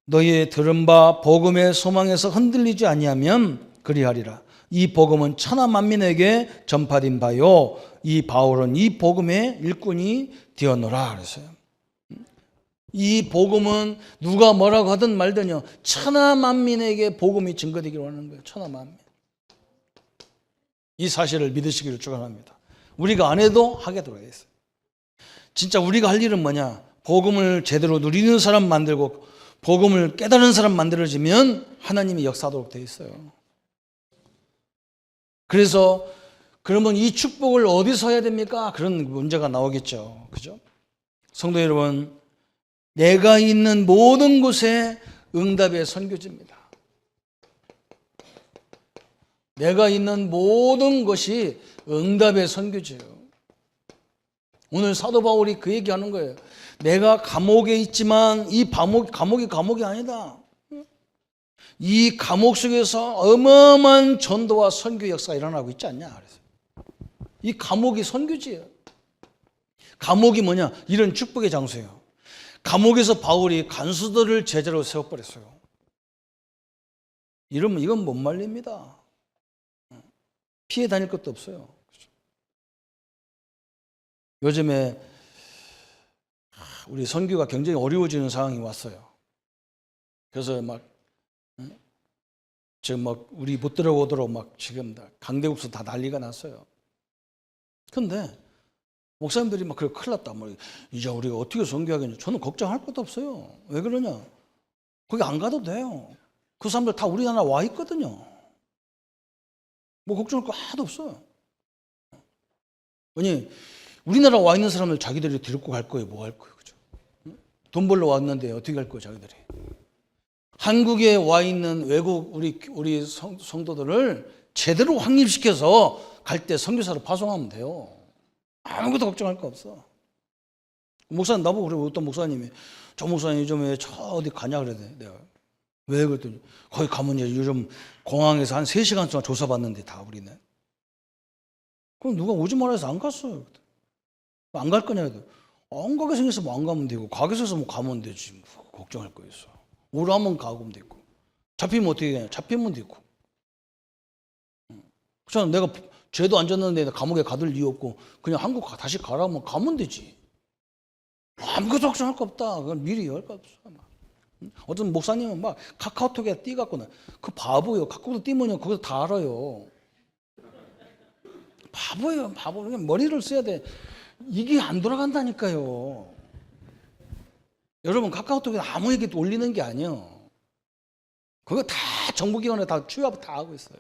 너희의 들은 바 복음의 소망에서 흔들리지 아니하면 그리하리라. 이 복음은 천하 만민에게 전파된 바요, 이 바울은 이 복음의 일꾼이 되었노라 그랬어요. 이 복음은 누가 뭐라고 하든 말든요, 천하 만민에게 복음이 증거되기를 원하는 거예요. 천하 만민. 이 사실을 믿으시기를 축원합니다. 우리가 안 해도 하게 되어 있어요. 진짜 우리가 할 일은 뭐냐, 복음을 제대로 누리는 사람 만들고 복음을 깨달은 사람 만들어지면 하나님이 역사하도록 되어 있어요. 그래서 그러면 이 축복을 어디서 해야 됩니까? 그런 문제가 나오겠죠. 그죠? 성도 여러분, 내가 있는 모든 곳에 응답의 선교지입니다. 내가 있는 모든 것이 응답의 선교지예요. 오늘 사도 바울이 그 얘기하는 거예요. 내가 감옥에 있지만 이 감옥이 아니다. 이 감옥 속에서 어마어마한 전도와 선교 역사가 일어나고 있지 않냐 그래서. 이 감옥이 선교지예요. 감옥이 뭐냐? 이런 축복의 장소예요. 감옥에서 바울이 간수들을 제자로 세워버렸어요. 이러면 이건 못 말립니다. 피해 다닐 것도 없어요. 요즘에 우리 선교가 굉장히 어려워지는 상황이 왔어요. 그래서 지금 우리 못 들어오도록 지금 강대국수 다 난리가 났어요. 근데 목사님들이 그래 큰일 났다. 이제 우리가 어떻게 선교하겠냐. 저는 걱정할 것도 없어요. 왜 그러냐? 거기 안 가도 돼요. 그 사람들 다 우리나라 와 있거든요. 걱정할 거 하나도 없어요. 아니, 우리나라 와 있는 사람들 자기들이 데리고 갈 거예요. 뭐 할 거예요. 그죠? 돈 벌러 왔는데 어떻게 갈 거예요, 자기들이. 한국에 와 있는 외국 우리 성도들을 제대로 확립시켜서 갈 때 선교사로 파송하면 돼요. 아무것도 걱정할 거 없어. 목사님 나보고 그래. 어떤 목사님이 저 목사님 요즘에 저 어디 가냐 그래. 내가 왜 그랬더니 거기 가면 요즘 공항에서 한 3시간 동안 조사받는데 다 우리는. 그럼 누가 오지 말아 해서 안 갔어요. 안 갈 거냐 해도 안 가게 생겨서 안 가면 되고, 가게 생겨서 가면 되지. 걱정할 거 있어. 오라면 가면 되고, 잡히면 어떻게 되냐? 잡히면 되고. 그렇잖아. 내가 죄도 안 졌는데 감옥에 가둘 이유 없고 그냥 한국 다시 가라면 가면 되지. 아무것도 걱정할 거 없다. 그건 미리 열 거 없어. 어떤 목사님은 카카오톡에 띄갖고는 그 바보예요. 카카오톡 띄면 거기서 다 알아요. 바보예요. 바보. 머리를 써야 돼. 이게 안 돌아간다니까요. 여러분, 카카오톡에 아무 얘기도 올리는 게 아니에요. 그거 다 정부기관에 다 취합 다 하고 있어요.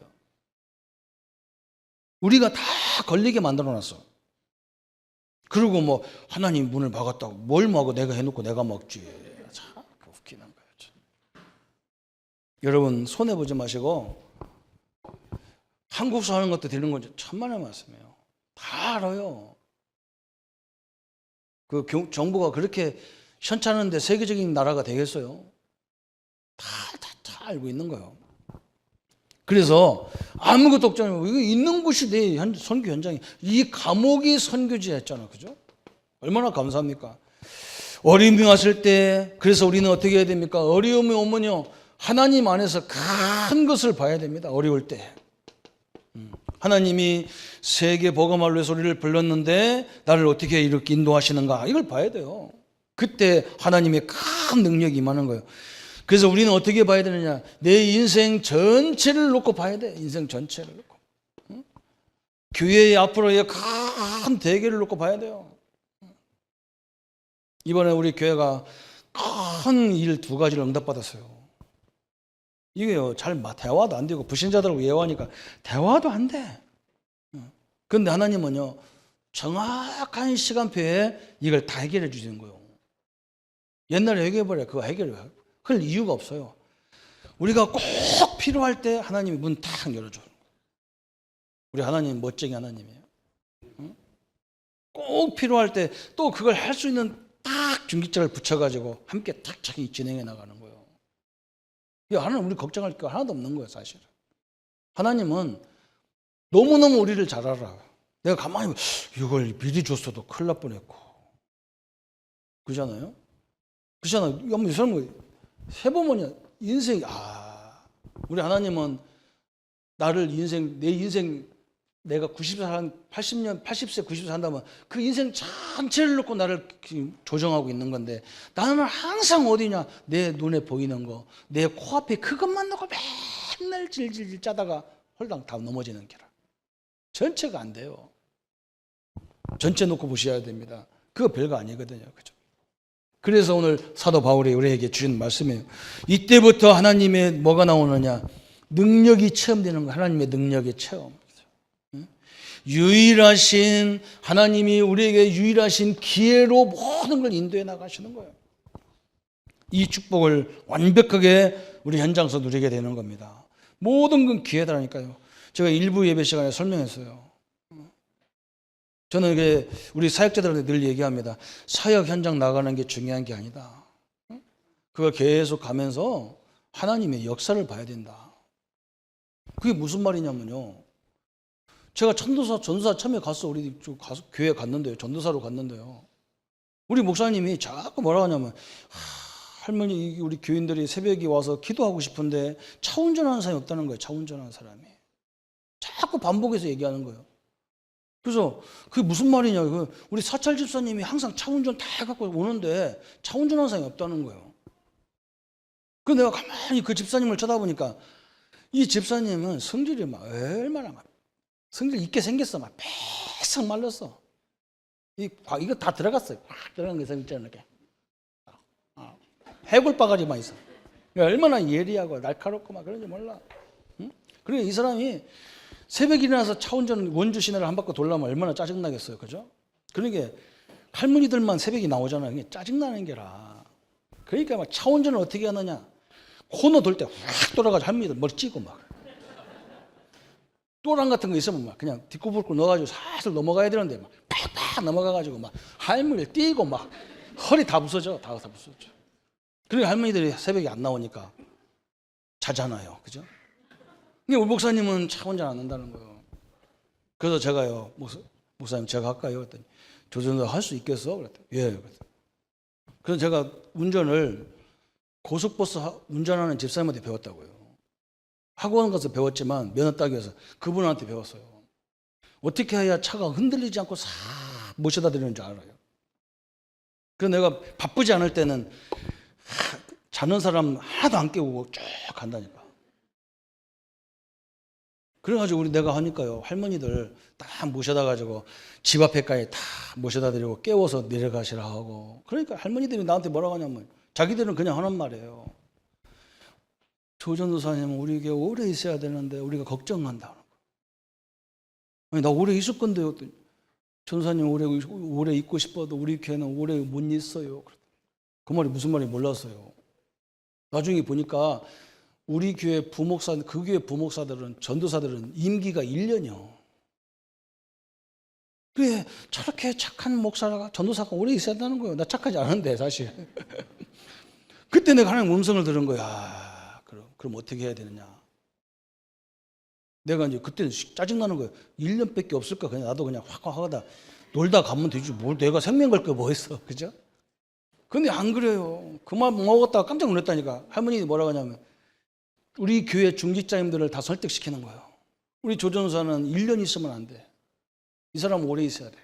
우리가 다 걸리게 만들어놨어. 그리고 하나님 문을 막았다고 뭘 막아? 내가 해놓고 내가 먹지. 참 웃기는 거예요. 여러분, 손해보지 마시고 한국서 하는 것도 되는 건지 천만의 말씀이에요. 다 알아요. 그 정부가 그렇게 현찮은데 세계적인 나라가 되겠어요? 다 알고 있는 거예요. 그래서 아무것도 없잖아요. 이거 있는 곳이 내 선교 현장이. 이 감옥이 선교지 했잖아. 그죠? 얼마나 감사합니까? 어려움이 왔을 때, 그래서 우리는 어떻게 해야 됩니까? 어려움이 오면요, 하나님 안에서 큰 것을 봐야 됩니다. 어려울 때. 하나님이 세계 복음할로의 소리를 불렀는데 나를 어떻게 이렇게 인도하시는가, 이걸 봐야 돼요. 그때 하나님의 큰 능력이 임하는 거예요. 그래서 우리는 어떻게 봐야 되느냐? 내 인생 전체를 놓고 봐야 돼. 인생 전체를 놓고. 응? 교회의 앞으로의 큰 대계를 놓고 봐야 돼요. 이번에 우리 교회가 큰 일 2가지를 응답받았어요. 이게요, 잘 대화도 안 되고 불신자들하고 예화하니까 대화도 안 돼. 그런데 하나님은요, 정확한 시간표에 이걸 다 해결해 주시는 거예요. 옛날에 해결해버려. 그거 해결해. 그럴 이유가 없어요. 우리가 꼭 필요할 때 하나님이 문 탁 열어줘요. 우리 하나님 멋쟁이 하나님이에요. 응? 꼭 필요할 때 또 그걸 할 수 있는 딱 중직자를 붙여가지고 함께 딱 자기 진행해 나가는 거예요. 하나님 우리 걱정할 게 하나도 없는 거예요, 사실은. 하나님은 너무너무 우리를 잘 알아. 내가 가만히 이걸 미리 줬어도 큰일 날 뻔했고. 그러잖아요? 그렇잖아요. 이 사람 해보면 인생이 우리 하나님은 나를 내 인생 내가 80년, 80세, 90세 산다면 그 인생 전체를 놓고 나를 조정하고 있는 건데 나는 항상 어디냐? 내 눈에 보이는 거, 내 코앞에 그것만 놓고 맨날 질질질 짜다가 홀랑 다 넘어지는 게라. 전체가 안 돼요. 전체 놓고 보셔야 됩니다. 그거 별거 아니거든요. 그죠? 그래서 오늘 사도 바울이 우리에게 주신 말씀이에요. 이때부터 하나님의 뭐가 나오느냐? 능력이 체험되는 거. 하나님의 능력의 체험. 유일하신 하나님이 우리에게 유일하신 기회로 모든 걸 인도해 나가시는 거예요. 이 축복을 완벽하게 우리 현장에서 누리게 되는 겁니다. 모든 건 기회다라니까요. 제가 일부 예배 시간에 설명했어요. 저는 이게 우리 사역자들한테 늘 얘기합니다. 사역 현장 나가는 게 중요한 게 아니다. 그걸 계속 가면서 하나님의 역사를 봐야 된다. 그게 무슨 말이냐면요. 제가 전도사 처음에 우리 교회 갔는데요. 전도사로 갔는데요. 우리 목사님이 자꾸 뭐라고 하냐면, 할머니, 우리 교인들이 새벽에 와서 기도하고 싶은데 차 운전하는 사람이 없다는 거예요. 차 운전하는 사람이. 자꾸 반복해서 얘기하는 거예요. 그래서 그게 무슨 말이냐. 우리 사찰 집사님이 항상 차 운전 다 해갖고 오는데 차 운전하는 사람이 없다는 거예요. 그래서 내가 가만히 그 집사님을 쳐다보니까 이 집사님은 성질이 얼마나 성질 있게 생겼어. 빼싹 말랐어. 이거 다 들어갔어요. 꽉 들어간 게 성질 이렇게. 해골 바가지만 있어. 얼마나 예리하고 날카롭고 그런지 몰라. 응? 그리고 이 사람이 새벽에 일어나서 차 운전 원주 시내를 한 바퀴 돌려면 얼마나 짜증나겠어요. 그죠? 그러니까 할머니들만 새벽에 나오잖아요. 그게 짜증나는 게라. 그러니까 차 운전을 어떻게 하느냐. 코너 돌 때 확 돌아가지고 할머니들 머리 찌고 또랑 같은 거 있으면 그냥 뒷구불고 넣어가지고 살살 넘어가야 되는데 팍팍 넘어가가지고 할머니를 뛰고 허리 다 부서져. 다 부서져. 그러니까 할머니들이 새벽에 안 나오니까 자잖아요. 그죠? 근데 우리 목사님은 차 운전 안 한다는 거예요. 그래서 제가요, 목사님 제가 할까요? 그랬더니 조전도 할 수 있겠어? 그랬더니 예. 그래서 제가 운전을 고속버스 운전하는 집사님한테 배웠다고요. 학원 가서 배웠지만 면허 따기 위해서 그분한테 배웠어요. 어떻게 해야 차가 흔들리지 않고 싹 모셔다 드리는 줄 알아요. 그래서 내가 바쁘지 않을 때는 자는 사람 하나도 안 깨우고 쭉 간다니까. 그래가지고 내가 하니까요. 할머니들 딱 모셔다 가지고 집 앞에까지 다 모셔다 드리고 깨워서 내려가시라 하고. 그러니까 할머니들이 나한테 뭐라고 하냐면 자기들은 그냥 하는 말이에요. 조전도사님은 우리에게 오래 있어야 되는데 우리가 걱정한다는 거. 아니 나 오래 있을 건데요. 전사님 오래 있고 싶어도 우리 교회는 오래 못 있어요. 그 말이 무슨 말인지 몰랐어요. 나중에 보니까 우리 교회 그 교회 부목사들은 전도사들은 임기가 1년이요. 그래 저렇게 착한 목사가 전도사가 오래 있어야 한다는 거예요. 나 착하지 않은데 사실. 그때 내가 하나님 음성을 들은 거야. 그럼 어떻게 해야 되느냐. 내가 이제 그때는 짜증나는 거예요. 1년밖에 없을까? 그냥 나도 그냥 확 하다 놀다 가면 되지. 뭘 내가 생명 걸 거 뭐 했어. 그죠? 근데 안 그래요. 그만 먹었다가 깜짝 놀랐다니까. 할머니 뭐라고 하냐면 우리 교회 중직자님들을 다 설득시키는 거예요. 우리 조전사는 1년 있으면 안 돼. 이 사람은 오래 있어야 돼.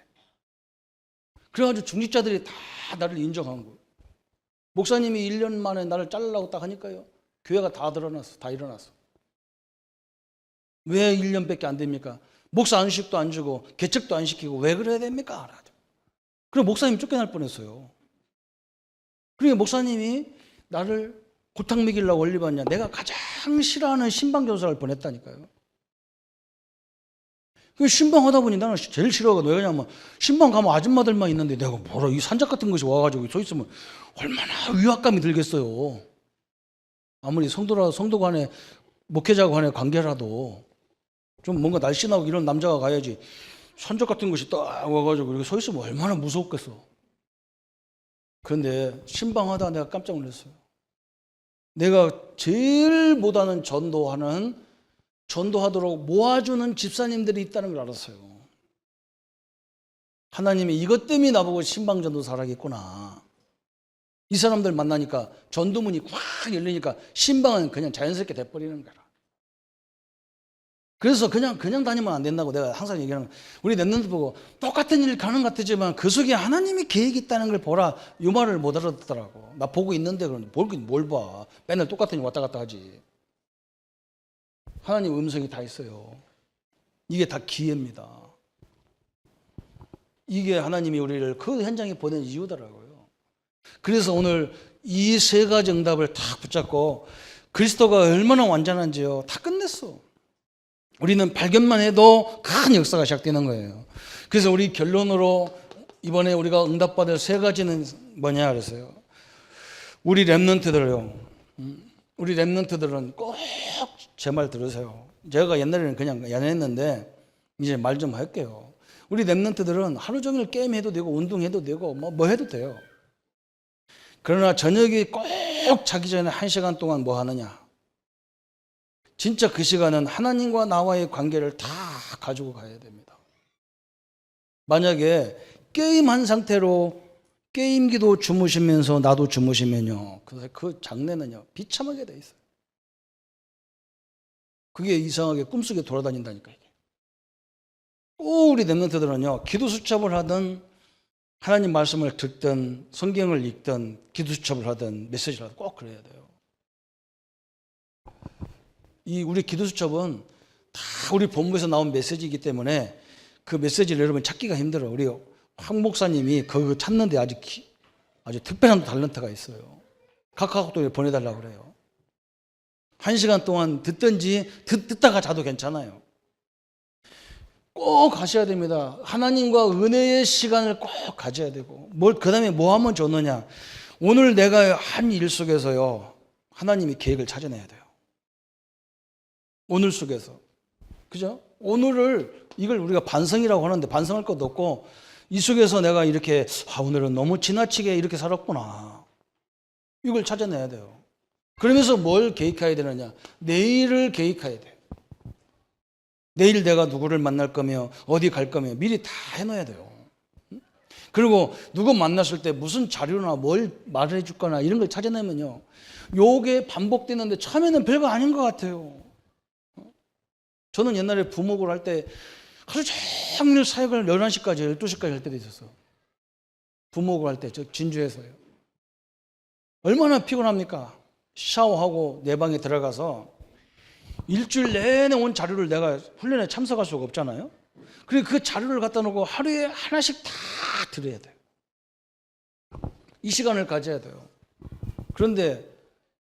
그래가지고 중직자들이 다 나를 인정한 거예요. 목사님이 1년 만에 나를 자르려고 딱 하니까요. 교회가 다 일어났어. 왜 1년밖에 안 됩니까? 목사 안식도 안 주고 개척도 안 시키고 왜 그래야 됩니까? 그럼 목사님 쫓겨날 뻔했어요. 그러니까 목사님이 나를 고탕 먹이려고 원리받냐. 내가 가장 싫어하는 신방교사를 보냈다니까요. 그 신방하다 보니 나는 제일 싫어하거든. 왜냐면 신방 가면 아줌마들만 있는데 내가 뭐라 이 산적 같은 것이 와가지고 서 있으면 얼마나 위압감이 들겠어요. 아무리 성도 간에 목회자 간의 관계라도 좀 뭔가 날씬하고 이런 남자가 가야지 산적 같은 것이 딱 와가지고 이렇게 서 있으면 얼마나 무섭겠어. 그런데 신방하다 내가 깜짝 놀랐어요. 내가 제일 못하는 전도하도록 모아주는 집사님들이 있다는 걸 알았어요. 하나님이 이것 때문에 나보고 신방전도사 하겠구나. 이 사람들 만나니까 전도문이 확 열리니까 신방은 그냥 자연스럽게 돼버리는 거라. 그래서 그냥 다니면 안 된다고 내가 항상 얘기하는 거야. 우리 랩런트 보고 똑같은 일 가는 것 같지만 그 속에 하나님이 계획이 있다는 걸 보라. 이 말을 못 알아듣더라고. 나 보고 있는데 그런데 뭘 봐. 맨날 똑같은 일 왔다 갔다 하지. 하나님 음성이 다 있어요. 이게 다 기회입니다. 이게 하나님이 우리를 그 현장에 보낸 이유더라고요. 그래서 오늘 이 세 가지 응답을 다 붙잡고 그리스도가 얼마나 완전한지요. 다 끝냈어. 우리는 발견만 해도 큰 역사가 시작되는 거예요. 그래서 우리 결론으로 이번에 우리가 응답받을 세 가지는 뭐냐 그랬어요. 우리 랩런트들은 꼭 제 말 들으세요. 제가 옛날에는 그냥 연애했는데 이제 말 좀 할게요. 우리 랩런트들은 하루 종일 게임해도 되고 운동해도 되고 뭐 해도 돼요. 그러나 저녁에 꼭 자기 전에 1시간 동안 뭐 하느냐. 진짜 그 시간은 하나님과 나와의 관계를 다 가지고 가야 됩니다. 만약에 게임한 상태로 게임기도 주무시면서 나도 주무시면요. 그 장래는요. 비참하게 돼 있어요. 그게 이상하게 꿈속에 돌아다닌다니까. 꼭 우리 랩런트들은요. 기도 수첩을 하든 하나님 말씀을 듣든 성경을 읽든 기도 수첩을 하든 메시지를 하든 꼭 그래야 돼요. 이 우리 기도 수첩은 다 우리 본부에서 나온 메시지이기 때문에 그 메시지를 여러분 찾기가 힘들어요. 우리 황 목사님이 그거 찾는데 아주 특별한 탤런트가 있어요. 카카오톡에 보내달라고 그래요. 1시간 동안 듣든지 듣다가 자도 괜찮아요. 꼭 가셔야 됩니다. 하나님과 은혜의 시간을 꼭 가져야 되고 그 다음에 뭐 하면 좋느냐. 오늘 내가 한 일 속에서요. 하나님이 계획을 찾아내야 돼요. 오늘 속에서. 그죠? 이걸 우리가 반성이라고 하는데 반성할 것도 없고 이 속에서 내가 이렇게 오늘은 너무 지나치게 이렇게 살았구나. 이걸 찾아내야 돼요. 그러면서 뭘 계획해야 되느냐. 내일을 계획해야 돼요. 내일 내가 누구를 만날 거며 어디 갈 거며 미리 다 해놔야 돼요. 그리고 누구 만났을 때 무슨 자료나 뭘 말해 줄 거나 이런 걸 찾아내면요. 요게 반복되는데 처음에는 별거 아닌 것 같아요. 저는 옛날에 부목을 할 때 하루 종일 사역을 11시까지 12시까지 할 때도 있었어. 부목을 할 때 저 진주에서요. 얼마나 피곤합니까? 샤워하고 내 방에 들어가서 일주일 내내 온 자료를 내가 훈련에 참석할 수가 없잖아요. 그리고 그 자료를 갖다 놓고 하루에 하나씩 다 들어야 돼요. 이 시간을 가져야 돼요. 그런데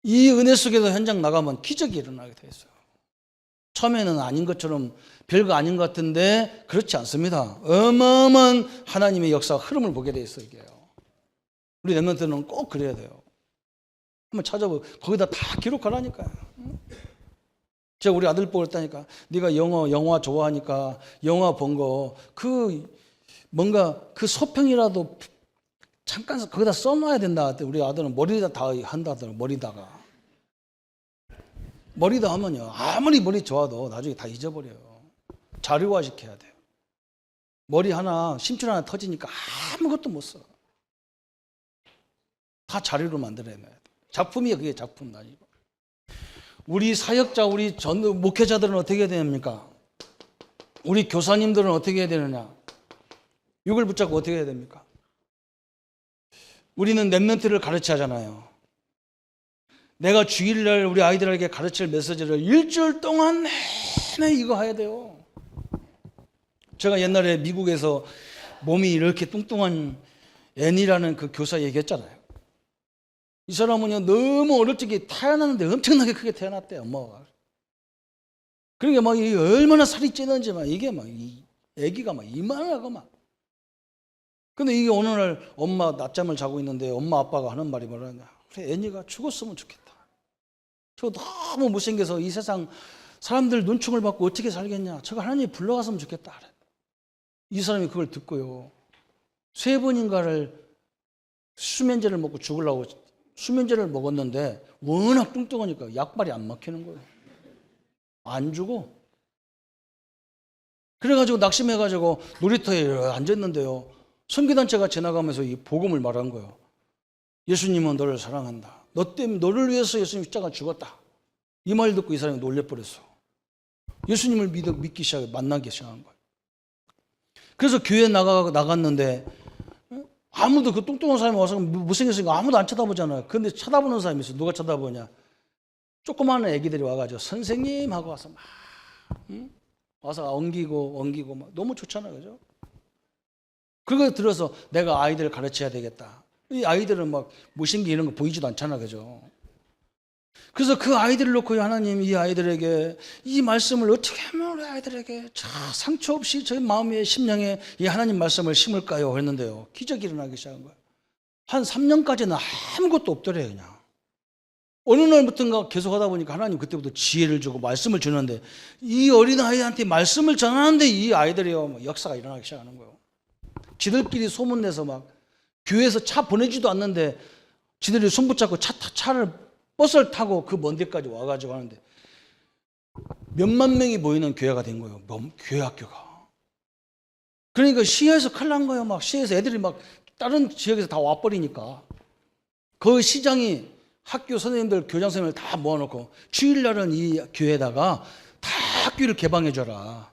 이 은혜 속에서 현장 나가면 기적이 일어나게 돼 있어요. 처음에는 아닌 것처럼 별거 아닌 것 같은데 그렇지 않습니다. 어마어마한 하나님의 역사 흐름을 보게 돼 있어요. 이게요. 우리 랩런트는 꼭 그래야 돼요. 한번 찾아보고 거기다 다 기록하라니까요. 제가 우리 아들 보고 그랬다니까. 네가 영화 좋아하니까 영화 본 거 뭔가 그 소평이라도 잠깐 거기다 써놔야 된다. 우리 아들은 머리에다 다 한다더라고. 머리다 하면요. 아무리 머리 좋아도 나중에 다 잊어버려요. 자료화 시켜야 돼요. 머리 하나, 심줄 하나 터지니까 아무것도 못 써. 다 자료로 만들어야 돼요. 작품이에요. 그게 작품 아니고. 우리 사역자, 우리 목회자들은 어떻게 해야 됩니까? 우리 교사님들은 어떻게 해야 되느냐? 이걸 붙잡고 어떻게 해야 됩니까? 우리는 랩런트를 가르쳐야 하잖아요. 내가 주일날 우리 아이들에게 가르칠 메시지를 일주일 동안 내내 이거 해야 돼요. 제가 옛날에 미국에서 몸이 이렇게 뚱뚱한 앤이라는 그 교사 얘기했잖아요. 이 사람은요, 너무 어릴 적에 태어났는데 엄청나게 크게 태어났대요, 엄마가. 그러니까 막 얼마나 살이 찌는지 막 이게 막 애기가 막 이만하고 막. 근데 이게 어느 날 엄마 낮잠을 자고 있는데 엄마 아빠가 하는 말이 뭐냐면 그래 애니가 죽었으면 좋겠다. 저 너무 못생겨서 이 세상 사람들 눈총을 받고 어떻게 살겠냐. 저거 하나님이 불러갔으면 좋겠다. 이 사람이 그걸 듣고요. 3번인가를 수면제를 먹고 죽으려고 수면제를 먹었는데 워낙 뚱뚱하니까 약발이 안 막히는 거예요. 안 주고. 그래가지고 낙심해가지고 놀이터에 앉았는데요. 선교단체가 지나가면서 이 복음을 말한 거예요. 예수님은 너를 사랑한다. 너 때문에 너를 위해서 예수님 십자가 죽었다. 이 말 듣고 이 사람이 놀래버렸어. 예수님을 믿기 시작해 만나기 시작한 거예요. 그래서 교회 나갔는데 아무도 그 뚱뚱한 사람이 와서 못생겼으니까 아무도 안 쳐다보잖아요. 근데 쳐다보는 사람이 있어. 누가 쳐다보냐? 조그마한 애기들이 와가지고 선생님 하고 와서 막 와서 엉기고 막 너무 좋잖아요, 그죠? 그거 들어서 내가 아이들을 가르쳐야 되겠다. 이 아이들은 막 못생기 이런 거 보이지도 않잖아, 그죠? 그래서 그 아이들을 놓고 하나님 이 아이들에게 이 말씀을 어떻게 하면 우리 아이들에게 상처 없이 저희 마음의 심령에 이 하나님 말씀을 심을까요? 했는데요. 기적이 일어나기 시작한 거예요. 한 3년까지는 아무것도 없더래요, 그냥. 어느 날부터인가 계속 하다 보니까 하나님 그때부터 지혜를 주고 말씀을 주는데 이 어린아이한테 말씀을 전하는데 이 아이들이요, 역사가 일어나기 시작하는 거예요. 지들끼리 소문내서 막 교회에서 차 보내지도 않는데 지들이 손 붙잡고 버스를 타고 그 먼 데까지 와가지고 하는데 몇만 명이 모이는 교회가 된 거예요. 교회 학교가. 그러니까 시에서 큰일 난 거예요. 막 시에서 애들이 막 다른 지역에서 다 와버리니까 그 시장이 학교 선생님들, 교장 선생님을 다 모아놓고 주일날은 이 교회에다가 다 학교를 개방해줘라.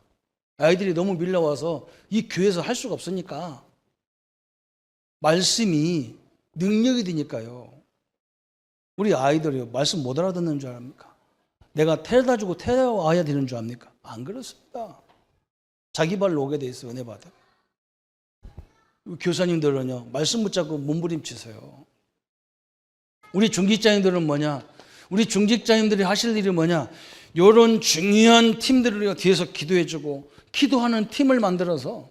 아이들이 너무 밀려와서 이 교회에서 할 수가 없으니까 말씀이 능력이 되니까요. 우리 아이들이요, 말씀 못 알아듣는 줄 압니까? 내가 태워다 주고 태워와야 되는 줄 압니까? 안 그렇습니다. 자기 발로 오게 돼 있어요, 은혜 받아. 교사님들은요, 말씀 붙잡고 몸부림치세요. 우리 중직자님들은 뭐냐? 우리 중직자님들이 하실 일이 뭐냐? 이런 중요한 팀들을 뒤에서 기도해주고 기도하는 팀을 만들어서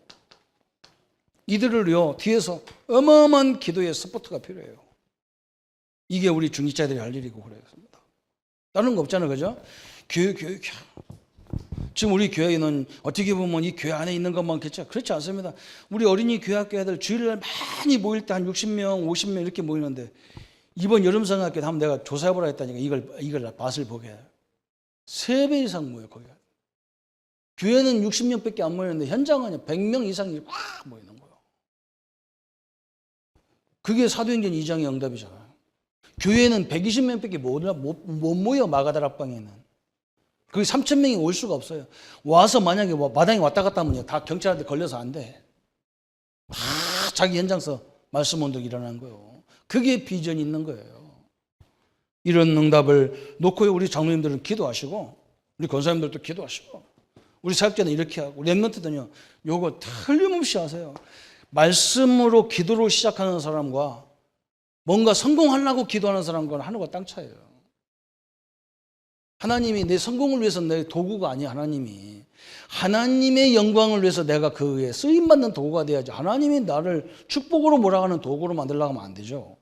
이들을요, 뒤에서 어마어마한 기도의 서포트가 필요해요. 이게 우리 중직자들이 할 일이고 그랬습니다. 다른 거 없잖아요, 그죠? 교육. 지금 우리 교회는 어떻게 보면 이 교회 안에 있는 것만 그렇죠? 그렇지 않습니다. 우리 어린이 교회학교 애들 주일날 많이 모일 때 한 60명, 50명 이렇게 모이는데 이번 여름성학교 한번 내가 조사해보라 했다니까 이걸 맛을 보게 해요. 3배 이상 모여요, 거기. 교회는 60명밖에 안 모이는데 현장은 100명 이상이 막 모이는 거예요. 그게 사도행전 2장의 응답이잖아요. 교회는 120명밖에 못 모여, 마가다락방에는. 거기 3,000명이 올 수가 없어요. 와서 만약에 마당에 왔다 갔다 하면 다 경찰한테 걸려서 안 돼. 다 자기 현장에서 말씀 운동이 일어나는 거예요. 그게 비전이 있는 거예요. 이런 응답을 놓고 우리 장로님들은 기도하시고 우리 권사님들도 기도하시고 우리 사역자는 이렇게 하고 우리 랩런트들은요, 요거 틀림없이 하세요. 말씀으로 기도로 시작하는 사람과 뭔가 성공하려고 기도하는 사람과는 하늘과 땅 차이예요. 하나님이 내 성공을 위해서 내 도구가 아니야. 하나님의 영광을 위해서 내가 그에 쓰임받는 도구가 돼야지. 하나님이 나를 축복으로 몰아가는 도구로 만들려고 하면 안 되죠.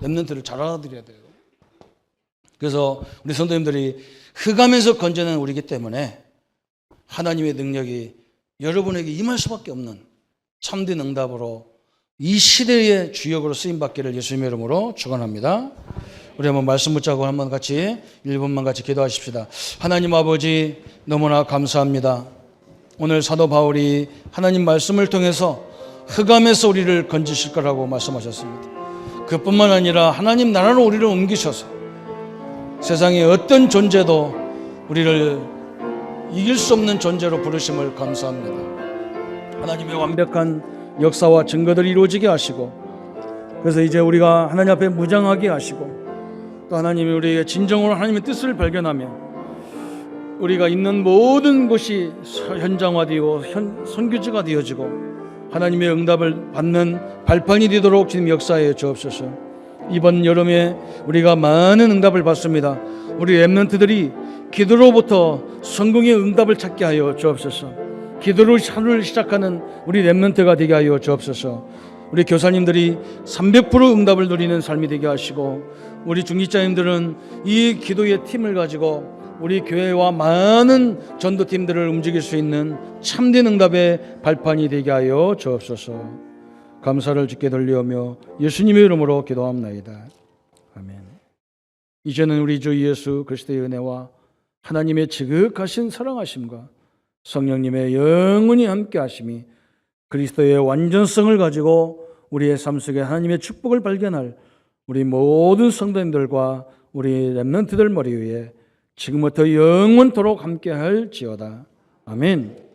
랩런트를 잘 알아들여야 돼요. 그래서 우리 선도님들이 흑암에서 건져낸 우리이기 때문에 하나님의 능력이 여러분에게 임할 수밖에 없는 참된 응답으로 이 시대의 주역으로 쓰임받기를 예수님의 이름으로 축원합니다. 우리 한번 말씀 붙잡고 한번 같이 1분만 같이 기도하십시다. 하나님 아버지, 너무나 감사합니다. 오늘 사도 바울이 하나님 말씀을 통해서 흑암에서 우리를 건지실 거라고 말씀하셨습니다. 그뿐만 아니라 하나님 나라로 우리를 옮기셔서 세상의 어떤 존재도 우리를 이길 수 없는 존재로 부르심을 감사합니다. 하나님의 완벽한 역사와 증거들이 이루어지게 하시고, 그래서 이제 우리가 하나님 앞에 무장하게 하시고, 또 하나님이 우리에게 진정으로 하나님의 뜻을 발견하며 우리가 있는 모든 곳이 현장화되고 선교지가 되어지고 하나님의 응답을 받는 발판이 되도록 주님 역사해 주옵소서. 이번 여름에 우리가 많은 응답을 받습니다. 우리 랩런트들이 기도로부터 성공의 응답을 찾게 하여 주옵소서. 기도로 하루를 시작하는 우리 렘넌트가 되게 하여 주옵소서. 우리 교사님들이 300% 응답을 누리는 삶이 되게 하시고, 우리 중직자님들은 이 기도의 팀을 가지고 우리 교회와 많은 전도팀들을 움직일 수 있는 참된 응답의 발판이 되게 하여 주옵소서. 감사를 주께 돌리오며 예수님의 이름으로 기도합나이다. 아멘. 이제는 우리 주 예수 그리스도의 은혜와 하나님의 지극하신 사랑하심과 성령님의 영원히 함께 하심이 그리스도의 완전성을 가지고 우리의 삶 속에 하나님의 축복을 발견할 우리 모든 성도님들과 우리 렘넌트들 머리 위에 지금부터 영원토록 함께 할지어다. 아멘.